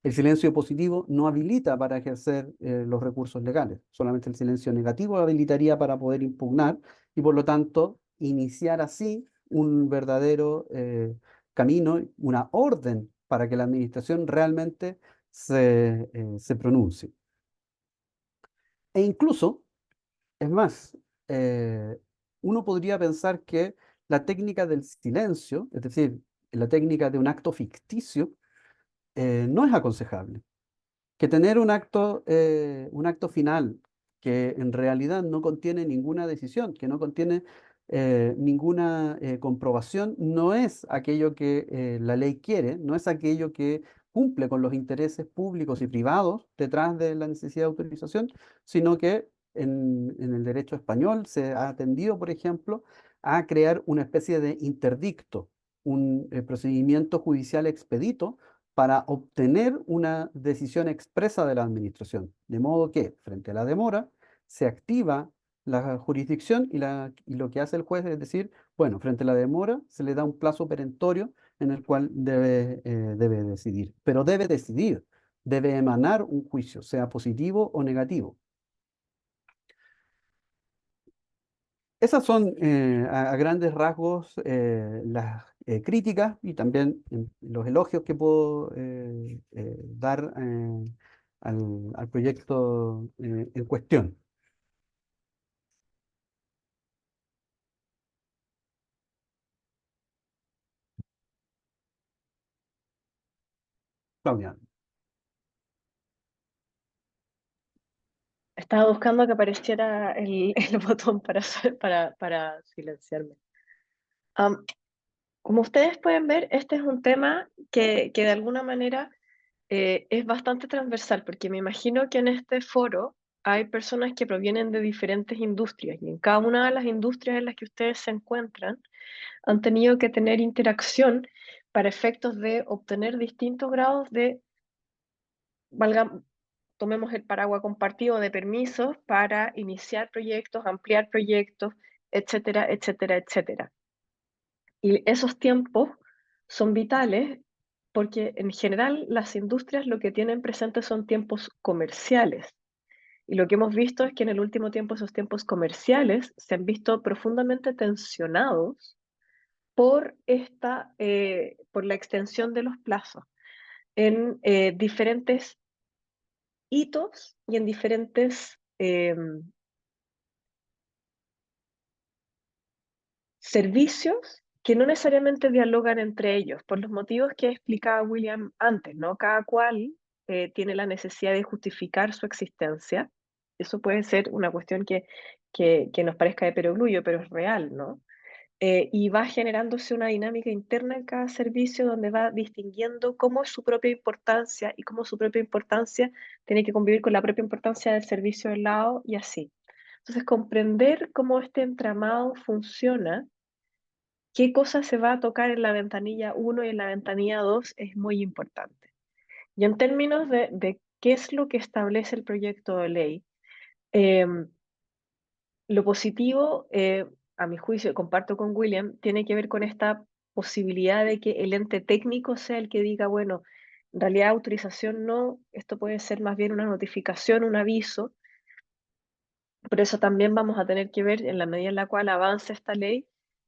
Speaker 3: El silencio positivo no habilita para ejercer los recursos legales, solamente el silencio negativo habilitaría para poder impugnar y por lo tanto iniciar así un verdadero camino, una orden para que la administración realmente se pronuncie. E incluso, es más, eh, uno podría pensar que la técnica del silencio, es decir, la técnica de un acto ficticio, no es aconsejable, que tener un acto final que en realidad no contiene ninguna decisión, que no contiene ninguna comprobación, no es aquello que la ley quiere, no es aquello que cumple con los intereses públicos y privados detrás de la necesidad de autorización, sino que en el derecho español se ha tendido, por ejemplo, a crear una especie de interdicto, un procedimiento judicial expedito para obtener una decisión expresa de la administración. De modo que, frente a la demora, se activa la jurisdicción y lo que hace el juez es decir, bueno, frente a la demora se le da un plazo perentorio en el cual debe decidir. Pero debe decidir, debe emanar un juicio, sea positivo o negativo. Esas son a grandes rasgos las críticas y también los elogios que puedo dar al proyecto en cuestión. Claudia.
Speaker 2: Estaba buscando que apareciera el botón para silenciarme. Am, Como ustedes pueden ver, este es un tema que de alguna manera es bastante transversal, porque me imagino que en este foro hay personas que provienen de diferentes industrias y en cada una de las industrias en las que ustedes se encuentran han tenido que tener interacción para efectos de obtener distintos grados de, valga, tomemos el paraguas compartido de permisos para iniciar proyectos, ampliar proyectos, etcétera, etcétera, etcétera. Y esos tiempos son vitales porque en general las industrias lo que tienen presente son tiempos comerciales. Y lo que hemos visto es que en el último tiempo esos tiempos comerciales se han visto profundamente tensionados por la extensión de los plazos en diferentes hitos y en diferentes servicios que no necesariamente dialogan entre ellos, por los motivos que explicaba William antes, ¿no? Cada cual tiene la necesidad de justificar su existencia. Eso puede ser una cuestión que nos parezca de perogrullo, pero es real, ¿no? y va generándose una dinámica interna en cada servicio donde va distinguiendo cómo es su propia importancia y cómo su propia importancia tiene que convivir con la propia importancia del servicio al lado y así. Entonces, comprender cómo este entramado funciona, qué cosa se va a tocar en la ventanilla 1 y en la ventanilla 2 es muy importante. Y en términos de qué es lo que establece el proyecto de ley, lo positivo, a mi juicio, comparto con William, tiene que ver con esta posibilidad de que el ente técnico sea el que diga, bueno, en realidad autorización no, esto puede ser más bien una notificación, un aviso. Por eso también vamos a tener que ver, en la medida en la cual avance esta ley,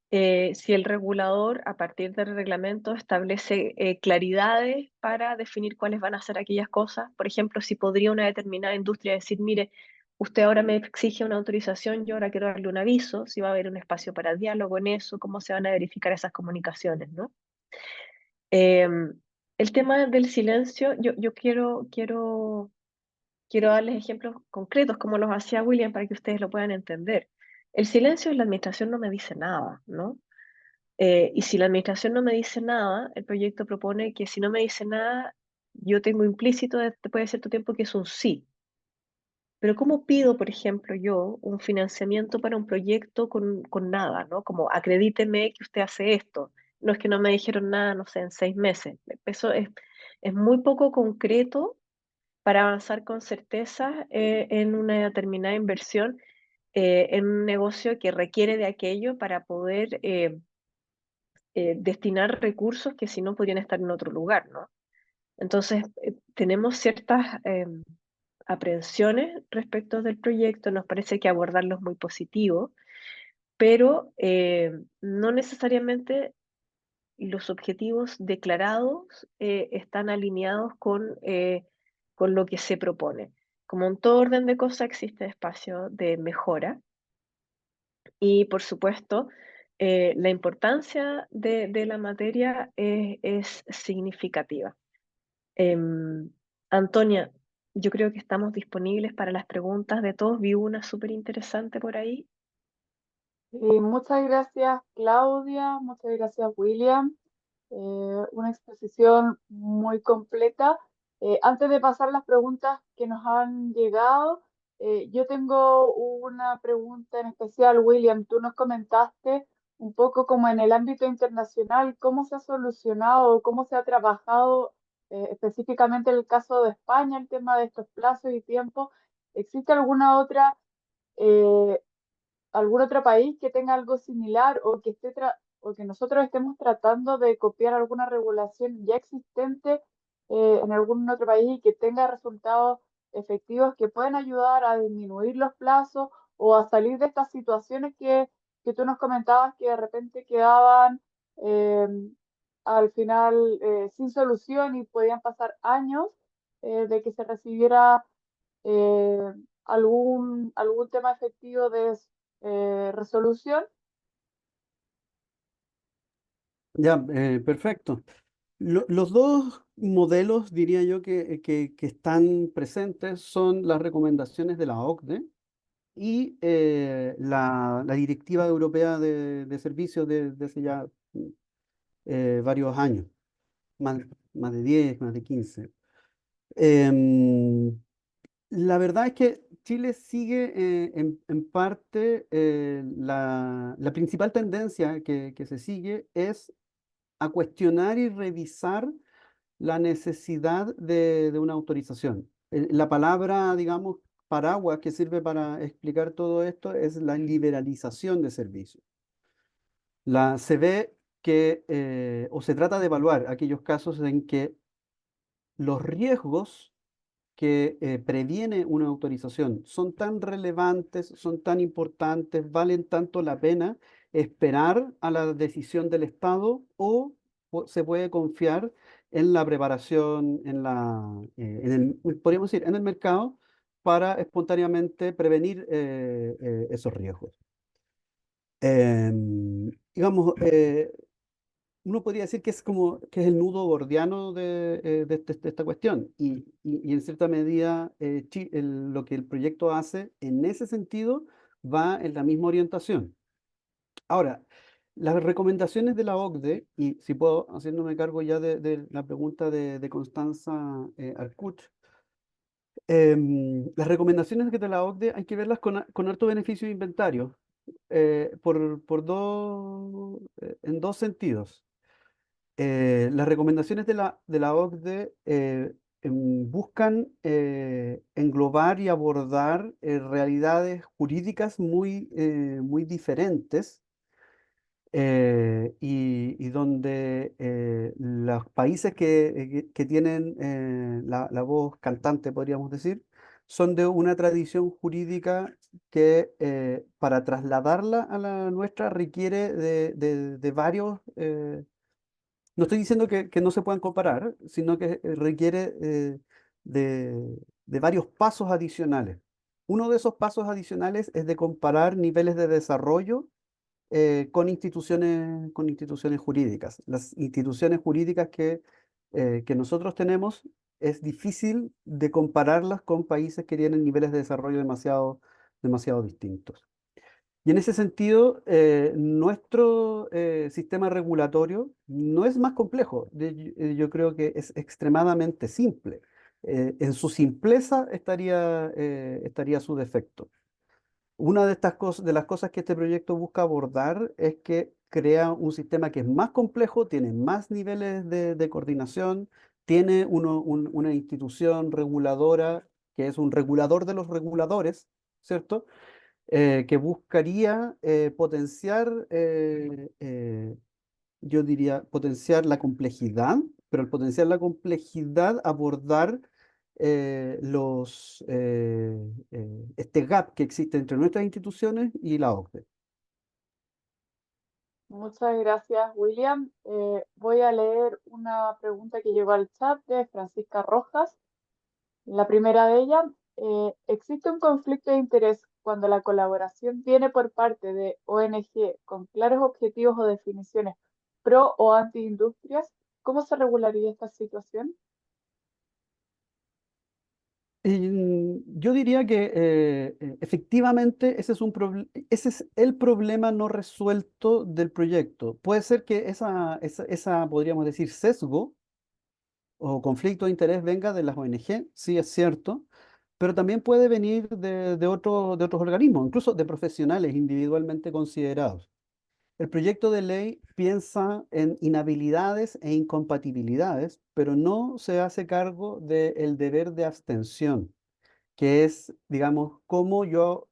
Speaker 2: si el regulador, a partir del reglamento, establece claridades para definir cuáles van a ser aquellas cosas. Por ejemplo, si podría una determinada industria decir, mire, usted ahora me exige una autorización, yo ahora quiero darle un aviso, si va a haber un espacio para diálogo en eso, cómo se van a verificar esas comunicaciones, ¿no? El tema del silencio, yo quiero darles ejemplos concretos como los hacía William para que ustedes lo puedan entender. El silencio en la administración no me dice nada, ¿no? Y si la administración no me dice nada, el proyecto propone que si no me dice nada, yo tengo implícito después de cierto tiempo que es un sí. Pero ¿cómo pido, por ejemplo, yo un financiamiento para un proyecto con nada, ¿no? Como acredíteme que usted hace esto. No es que no me dijeron nada, no sé, en 6 meses. Eso es muy poco concreto para avanzar con certeza en una determinada inversión, en un negocio que requiere de aquello para poder destinar recursos que si no podrían estar en otro lugar, ¿no? Entonces, tenemos ciertas aprehensiones respecto del proyecto, nos parece que abordarlo es muy positivo, pero no necesariamente los objetivos declarados están alineados con lo que se propone. Como en todo orden de cosas existe espacio de mejora y por supuesto la importancia de la materia es significativa. Antonia, yo creo que estamos disponibles para las preguntas de todos. Vi una súper interesante por ahí.
Speaker 1: Muchas gracias, Claudia, muchas gracias, William. Una exposición muy completa. Antes de pasar las preguntas que nos han llegado, yo tengo una pregunta en especial, William. Tú nos comentaste un poco como en el ámbito internacional, cómo se ha solucionado, cómo se ha trabajado específicamente en el caso de España, el tema de estos plazos y tiempos. ¿Existe alguna otra eh, algún otro país que tenga algo similar o que o que nosotros estemos tratando de copiar alguna regulación ya existente en algún otro país y que tenga resultados efectivos que pueden ayudar a disminuir los plazos o a salir de estas situaciones que tú nos comentabas que de repente quedaban eh, al final sin solución y podían pasar años de que se recibiera eh, algún tema efectivo de resolución?
Speaker 3: Ya, perfecto. Los dos modelos, diría yo, que están presentes son las recomendaciones de la OCDE y la Directiva Europea de Servicios de hace ya varios años, más, más de 10, más de 15. Em, la verdad es que Chile sigue en parte, la principal tendencia que se sigue es a cuestionar y revisar la necesidad de una autorización. La palabra, digamos, paraguas que sirve para explicar todo esto es la liberalización de servicios. Se ve que, o se trata de evaluar aquellos casos en que los riesgos que previene una autorización son tan relevantes, son tan importantes, valen tanto la pena esperar a la decisión del Estado o se puede confiar en la preparación, podríamos decir, en el mercado para espontáneamente prevenir esos riesgos. Digamos, uno podría decir que es como que es el nudo gordiano de esta cuestión y en cierta medida lo que el proyecto hace en ese sentido va en la misma orientación. Ahora, Las recomendaciones de la OCDE, y si puedo, haciéndome cargo ya de la pregunta de Constanza Arcuch, las recomendaciones de la OCDE hay que verlas con harto beneficio de inventario, en dos sentidos. Las recomendaciones de la OCDE buscan englobar y abordar realidades jurídicas muy diferentes, y donde los países que tienen la voz cantante, podríamos decir, son de una tradición jurídica que para trasladarla a la nuestra requiere de varios, no estoy diciendo que no se puedan comparar, sino que requiere de varios pasos adicionales. Uno de esos pasos adicionales es de comparar niveles de desarrollo con instituciones jurídicas. Las instituciones jurídicas que nosotros tenemos es difícil de compararlas con países que tienen niveles de desarrollo demasiado distintos. Y en ese sentido, nuestro sistema regulatorio no es más complejo. Yo creo que es extremadamente simple. En su simpleza estaría su defecto. Una de estas cosas, de las cosas que este proyecto busca abordar es que crea un sistema que es más complejo, tiene más niveles de coordinación, tiene una institución reguladora que es un regulador de los reguladores, ¿cierto? Que buscaría potenciar, yo diría, potenciar la complejidad, pero al potenciar la complejidad, abordar este gap que existe entre nuestras instituciones y la OCDE.
Speaker 1: Muchas gracias, William. Voy a leer una pregunta que llegó al chat de Francisca Rojas. La primera de ellas, ¿existe un conflicto de interés cuando la colaboración viene por parte de ONG con claros objetivos o definiciones pro o anti industrias? ¿Cómo se regularía esta situación?
Speaker 3: Yo diría que efectivamente ese es el problema no resuelto del proyecto. Puede ser que esa, podríamos decir, sesgo o conflicto de interés venga de las ONG, sí es cierto, pero también puede venir de otros organismos, incluso de profesionales individualmente considerados. El proyecto de ley piensa en inhabilidades e incompatibilidades, pero no se hace cargo del deber de abstención, que es, digamos, cómo yo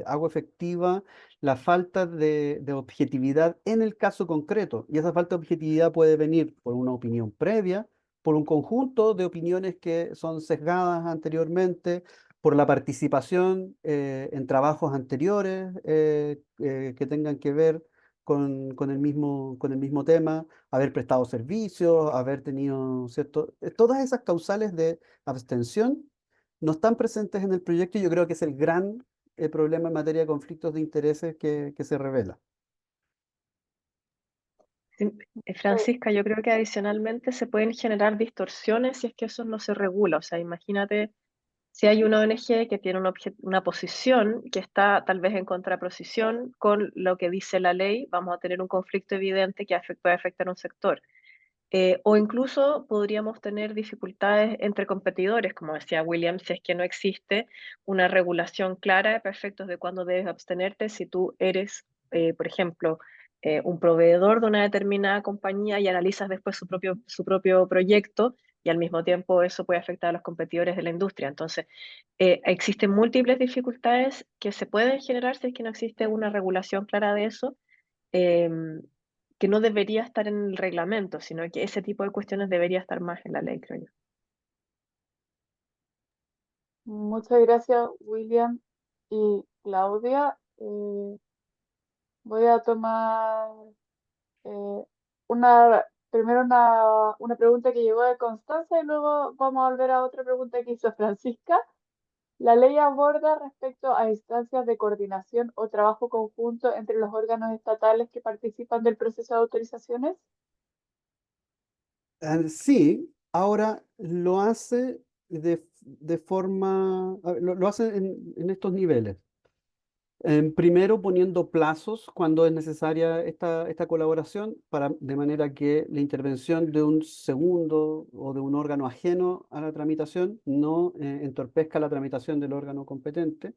Speaker 3: hago efectiva la falta de objetividad en el caso concreto. Y esa falta de objetividad puede venir por una opinión previa, por un conjunto de opiniones que son sesgadas anteriormente, por la participación en trabajos anteriores que tengan que ver con el mismo tema, haber prestado servicios, haber tenido, ¿cierto? Todas esas causales de abstención no están presentes en el proyecto y yo creo que es el gran problema en materia de conflictos de intereses que se revela.
Speaker 2: Sí, Francisca, yo creo que adicionalmente se pueden generar distorsiones si es que eso no se regula. O sea, imagínate si hay una ONG que tiene una posición que está tal vez en contraposición con lo que dice la ley, vamos a tener un conflicto evidente que puede afectar a un sector. O incluso podríamos tener dificultades entre competidores, como decía William, si es que no existe una regulación clara para efectos de cuándo debes abstenerte si tú eres, por ejemplo, un proveedor de una determinada compañía y analizas después su propio proyecto y al mismo tiempo eso puede afectar a los competidores de la industria. Entonces, existen múltiples dificultades que se pueden generar si es que no existe una regulación clara de eso. em, que no debería estar en el reglamento, sino que ese tipo de cuestiones debería estar más en la ley, creo yo.
Speaker 1: Muchas gracias, William y Claudia. Voy a tomar eh, primero una pregunta que llegó de Constanza y luego vamos a volver a otra pregunta que hizo Francisca. La ley aborda respecto a instancias de coordinación o trabajo conjunto entre los órganos estatales que participan del proceso de autorizaciones.
Speaker 3: Sí, ahora lo hace de forma, lo hace en estos niveles. Primero poniendo plazos cuando es necesaria esta colaboración, de manera que la intervención de un segundo o de un órgano ajeno a la tramitación no entorpezca la tramitación del órgano competente,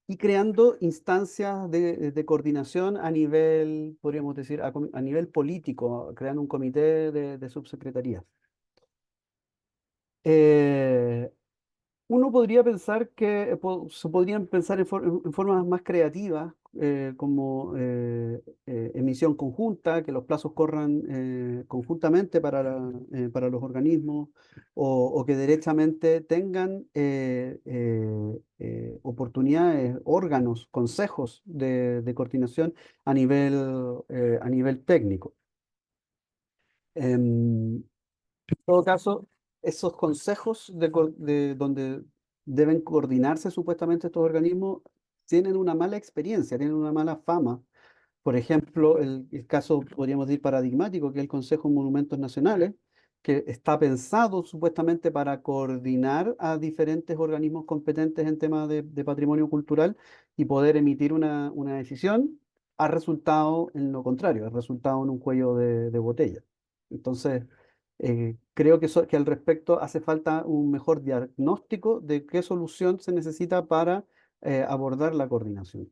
Speaker 3: y creando instancias de coordinación a nivel, podríamos decir, a nivel político, creando un comité de subsecretarías. Eh, Uno podría pensar que se podrían pensar en formas más creativas, como emisión conjunta, que los plazos corran conjuntamente para los organismos, o que derechamente tengan oportunidades, órganos, consejos de coordinación a nivel técnico. En todo caso, esos consejos de donde deben coordinarse supuestamente estos organismos tienen una mala experiencia, tienen una mala fama. Por ejemplo, el caso, podríamos decir, paradigmático, que es el Consejo de Monumentos Nacionales, que está pensado supuestamente para coordinar a diferentes organismos competentes en temas de patrimonio cultural y poder emitir una decisión, ha resultado en lo contrario, ha resultado en un cuello de botella. Entonces, creo que al respecto hace falta un mejor diagnóstico de qué solución se necesita para abordar la coordinación.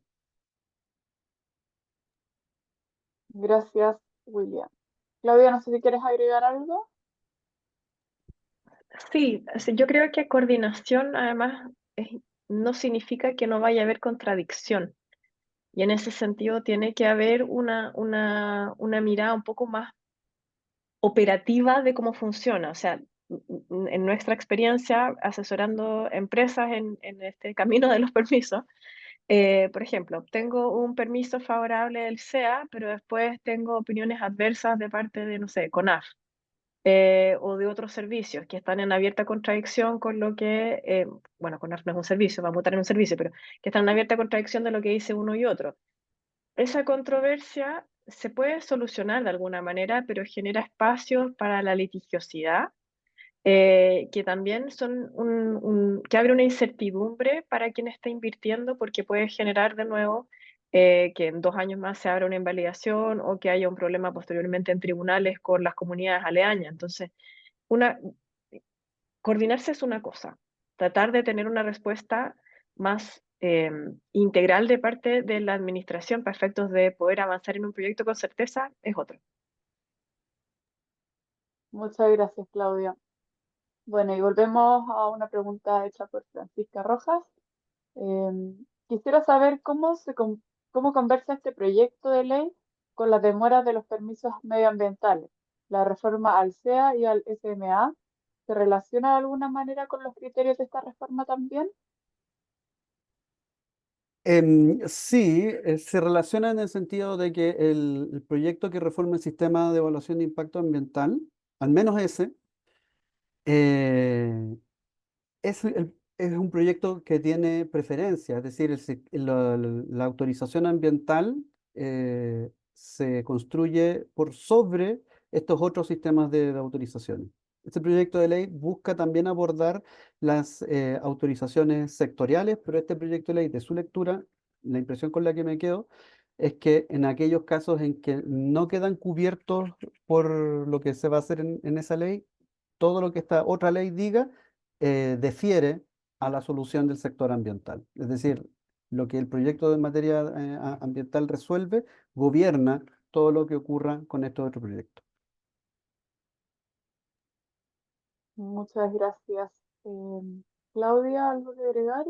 Speaker 1: Gracias, William. Claudia, no sé si quieres agregar algo.
Speaker 2: Sí, yo creo que coordinación además no significa que no vaya a haber contradicción. Y en ese sentido tiene que haber una mirada un poco más operativa de cómo funciona. O sea, en nuestra experiencia asesorando empresas en este camino de los permisos, por ejemplo, tengo un permiso favorable del SEA, pero después tengo opiniones adversas de parte de, no sé, CONAF, o de otros servicios que están en abierta contradicción con lo que, bueno, CONAF no es un servicio, va a mutar en un servicio, pero que están en abierta contradicción de lo que dice uno y otro. Esa controversia se puede solucionar de alguna manera, pero genera espacios para la litigiosidad, que también son que abre una incertidumbre para quien está invirtiendo, porque puede generar de nuevo que en 2 años más se abra una invalidación o que haya un problema posteriormente en tribunales con las comunidades aledañas. Entonces, una, coordinarse es una cosa, tratar de tener una respuesta más integral de parte de la administración para efectos de poder avanzar en un proyecto con certeza es otro.
Speaker 1: Muchas gracias, Claudia. Bueno, y volvemos a una pregunta hecha por Francisca Rojas. Quisiera saber cómo conversa este proyecto de ley con las demoras de los permisos medioambientales. La reforma al SEA y al SMA, ¿se relaciona de alguna manera con los criterios de esta reforma también?
Speaker 3: Sí, se relaciona en el sentido de que el proyecto que reforma el sistema de evaluación de impacto ambiental, al menos ese, eh, es un proyecto que tiene preferencia, es decir, la autorización ambiental se construye por sobre estos otros sistemas de autorizaciones. Este proyecto de ley busca también abordar las autorizaciones sectoriales, pero este proyecto de ley, de su lectura, la impresión con la que me quedo es que en aquellos casos en que no quedan cubiertos por lo que se va a hacer en esa ley, todo lo que esta otra ley diga defiere a la solución del sector ambiental. Es decir, lo que el proyecto de materia ambiental resuelve, gobierna todo lo que ocurra con estos otros proyectos.
Speaker 1: Muchas gracias. Claudia, ¿algo que agregar?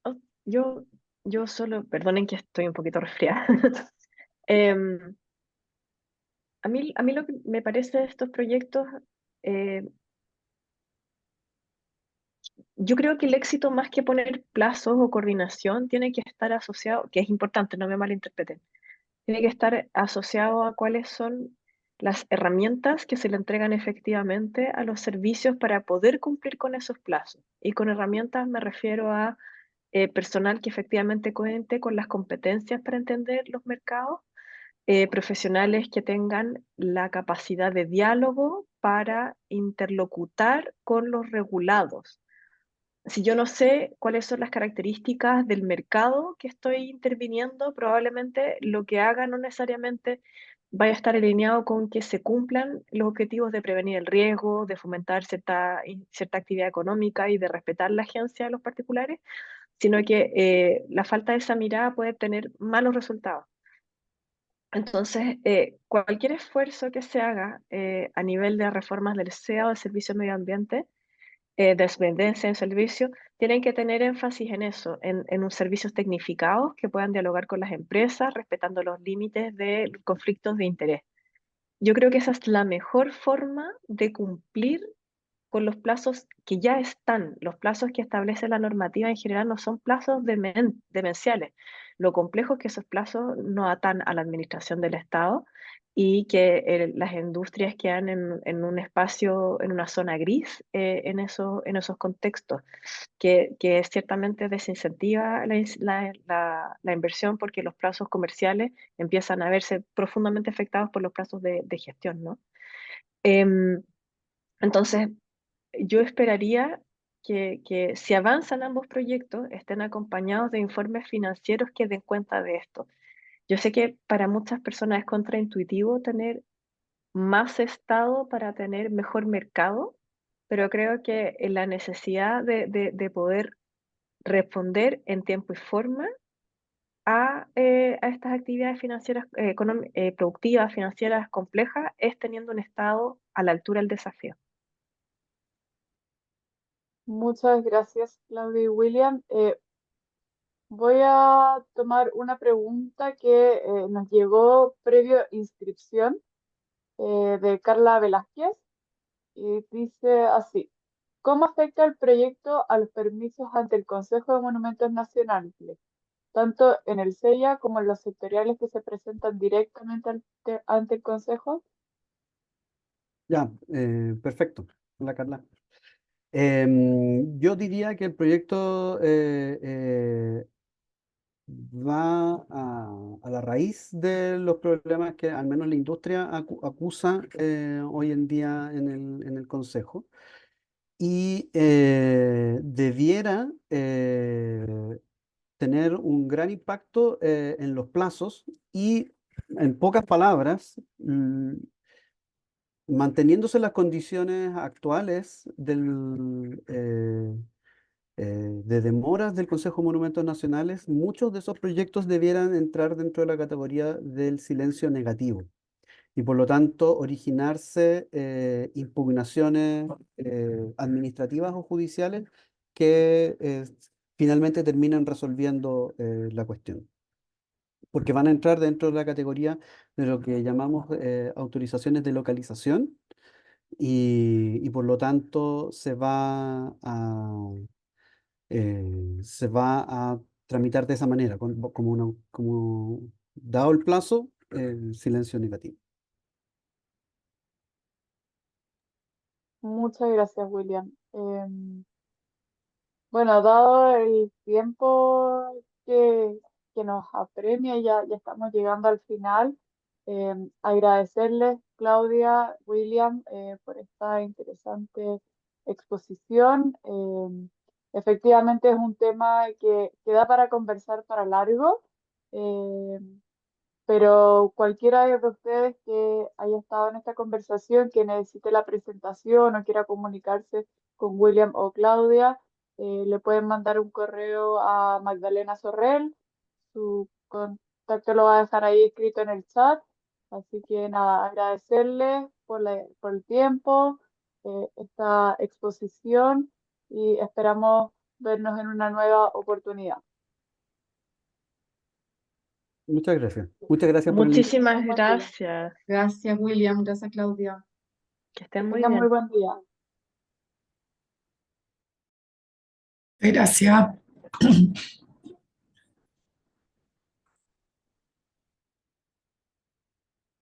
Speaker 2: Oh, yo solo, perdonen que estoy un poquito resfriada. Em, a mí lo que me parece de estos proyectos, eh, yo creo que el éxito más que poner plazos o coordinación tiene que estar asociado, que es importante, no me malinterpreten, tiene que estar asociado a cuáles son las herramientas que se le entregan efectivamente a los servicios para poder cumplir con esos plazos. Y con herramientas me refiero a personal que efectivamente cuente con las competencias para entender los mercados, profesionales que tengan la capacidad de diálogo para interlocutar con los regulados, si yo no sé cuáles son las características del mercado que estoy interviniendo, probablemente lo que haga no necesariamente vaya a estar alineado con que se cumplan los objetivos de prevenir el riesgo, de fomentar cierta actividad económica y de respetar la agencia de los particulares, sino que la falta de esa mirada puede tener malos resultados. Entonces, cualquier esfuerzo que se haga a nivel de reformas del SEA o del Servicio de Medio Ambiente, dependencia en servicio, tienen que tener énfasis en eso, en un servicios tecnificados que puedan dialogar con las empresas, respetando los límites de conflictos de interés. Yo creo que esa es la mejor forma de cumplir con los plazos que ya están. Los plazos que establece la normativa en general no son plazos demenciales. Lo complejo es que esos plazos no atan a la administración del Estado y que las industrias quedan en un espacio, en una zona gris en esos contextos, que ciertamente desincentiva la inversión porque los plazos comerciales empiezan a verse profundamente afectados por los plazos de gestión, ¿no? Em, entonces, yo esperaría que si avanzan ambos proyectos, estén acompañados de informes financieros que den cuenta de esto. Yo sé que para muchas personas es contraintuitivo tener más Estado para tener mejor mercado, pero creo que en la necesidad de poder responder en tiempo y forma a estas actividades financieras, productivas, financieras complejas, es teniendo un Estado a la altura del desafío.
Speaker 1: Muchas gracias, Claudia y William. Voy a tomar una pregunta que nos llegó previo inscripción de Carla Velázquez y dice así: ¿cómo afecta el proyecto a los permisos ante el Consejo de Monumentos Nacionales, tanto en el SEIA como en los sectoriales que se presentan directamente ante el Consejo?
Speaker 3: Ya, perfecto. Hola, Carla. Yo diría que el proyecto va a la raíz de los problemas que al menos la industria acusa hoy en día en el Consejo y debiera tener un gran impacto en los plazos y, en pocas palabras, manteniéndose las condiciones actuales de demoras del Consejo de Monumentos Nacionales, muchos de esos proyectos debieran entrar dentro de la categoría del silencio negativo y por lo tanto originarse impugnaciones administrativas o judiciales que finalmente terminan resolviendo la cuestión. Porque van a entrar dentro de la categoría de lo que llamamos autorizaciones de localización y por lo tanto se va a tramitar de esa manera, como dado el plazo, silencio negativo.
Speaker 1: Muchas gracias, William. Bueno, dado el tiempo que, que nos apremia, ya estamos llegando al final. Agradecerles, Claudia, William, por esta interesante exposición. Efectivamente es un tema que da para conversar para largo. em, pero cualquiera de ustedes que haya estado en esta conversación, que necesite la presentación o quiera comunicarse con William o Claudia, le pueden mandar un correo a Magdalena Sorrell. Su contacto lo va a dejar ahí escrito en el chat. Así que nada, agradecerles por el tiempo, esta exposición y esperamos vernos en una nueva oportunidad.
Speaker 3: Muchas gracias. Muchas gracias por el
Speaker 2: Muchísimas
Speaker 1: Buen día.
Speaker 2: gracias.
Speaker 4: Gracias, William. Gracias, Claudia.
Speaker 2: Que
Speaker 1: Que
Speaker 2: estén muy
Speaker 1: tengan muy
Speaker 2: bien.
Speaker 1: buen día.
Speaker 5: Gracias.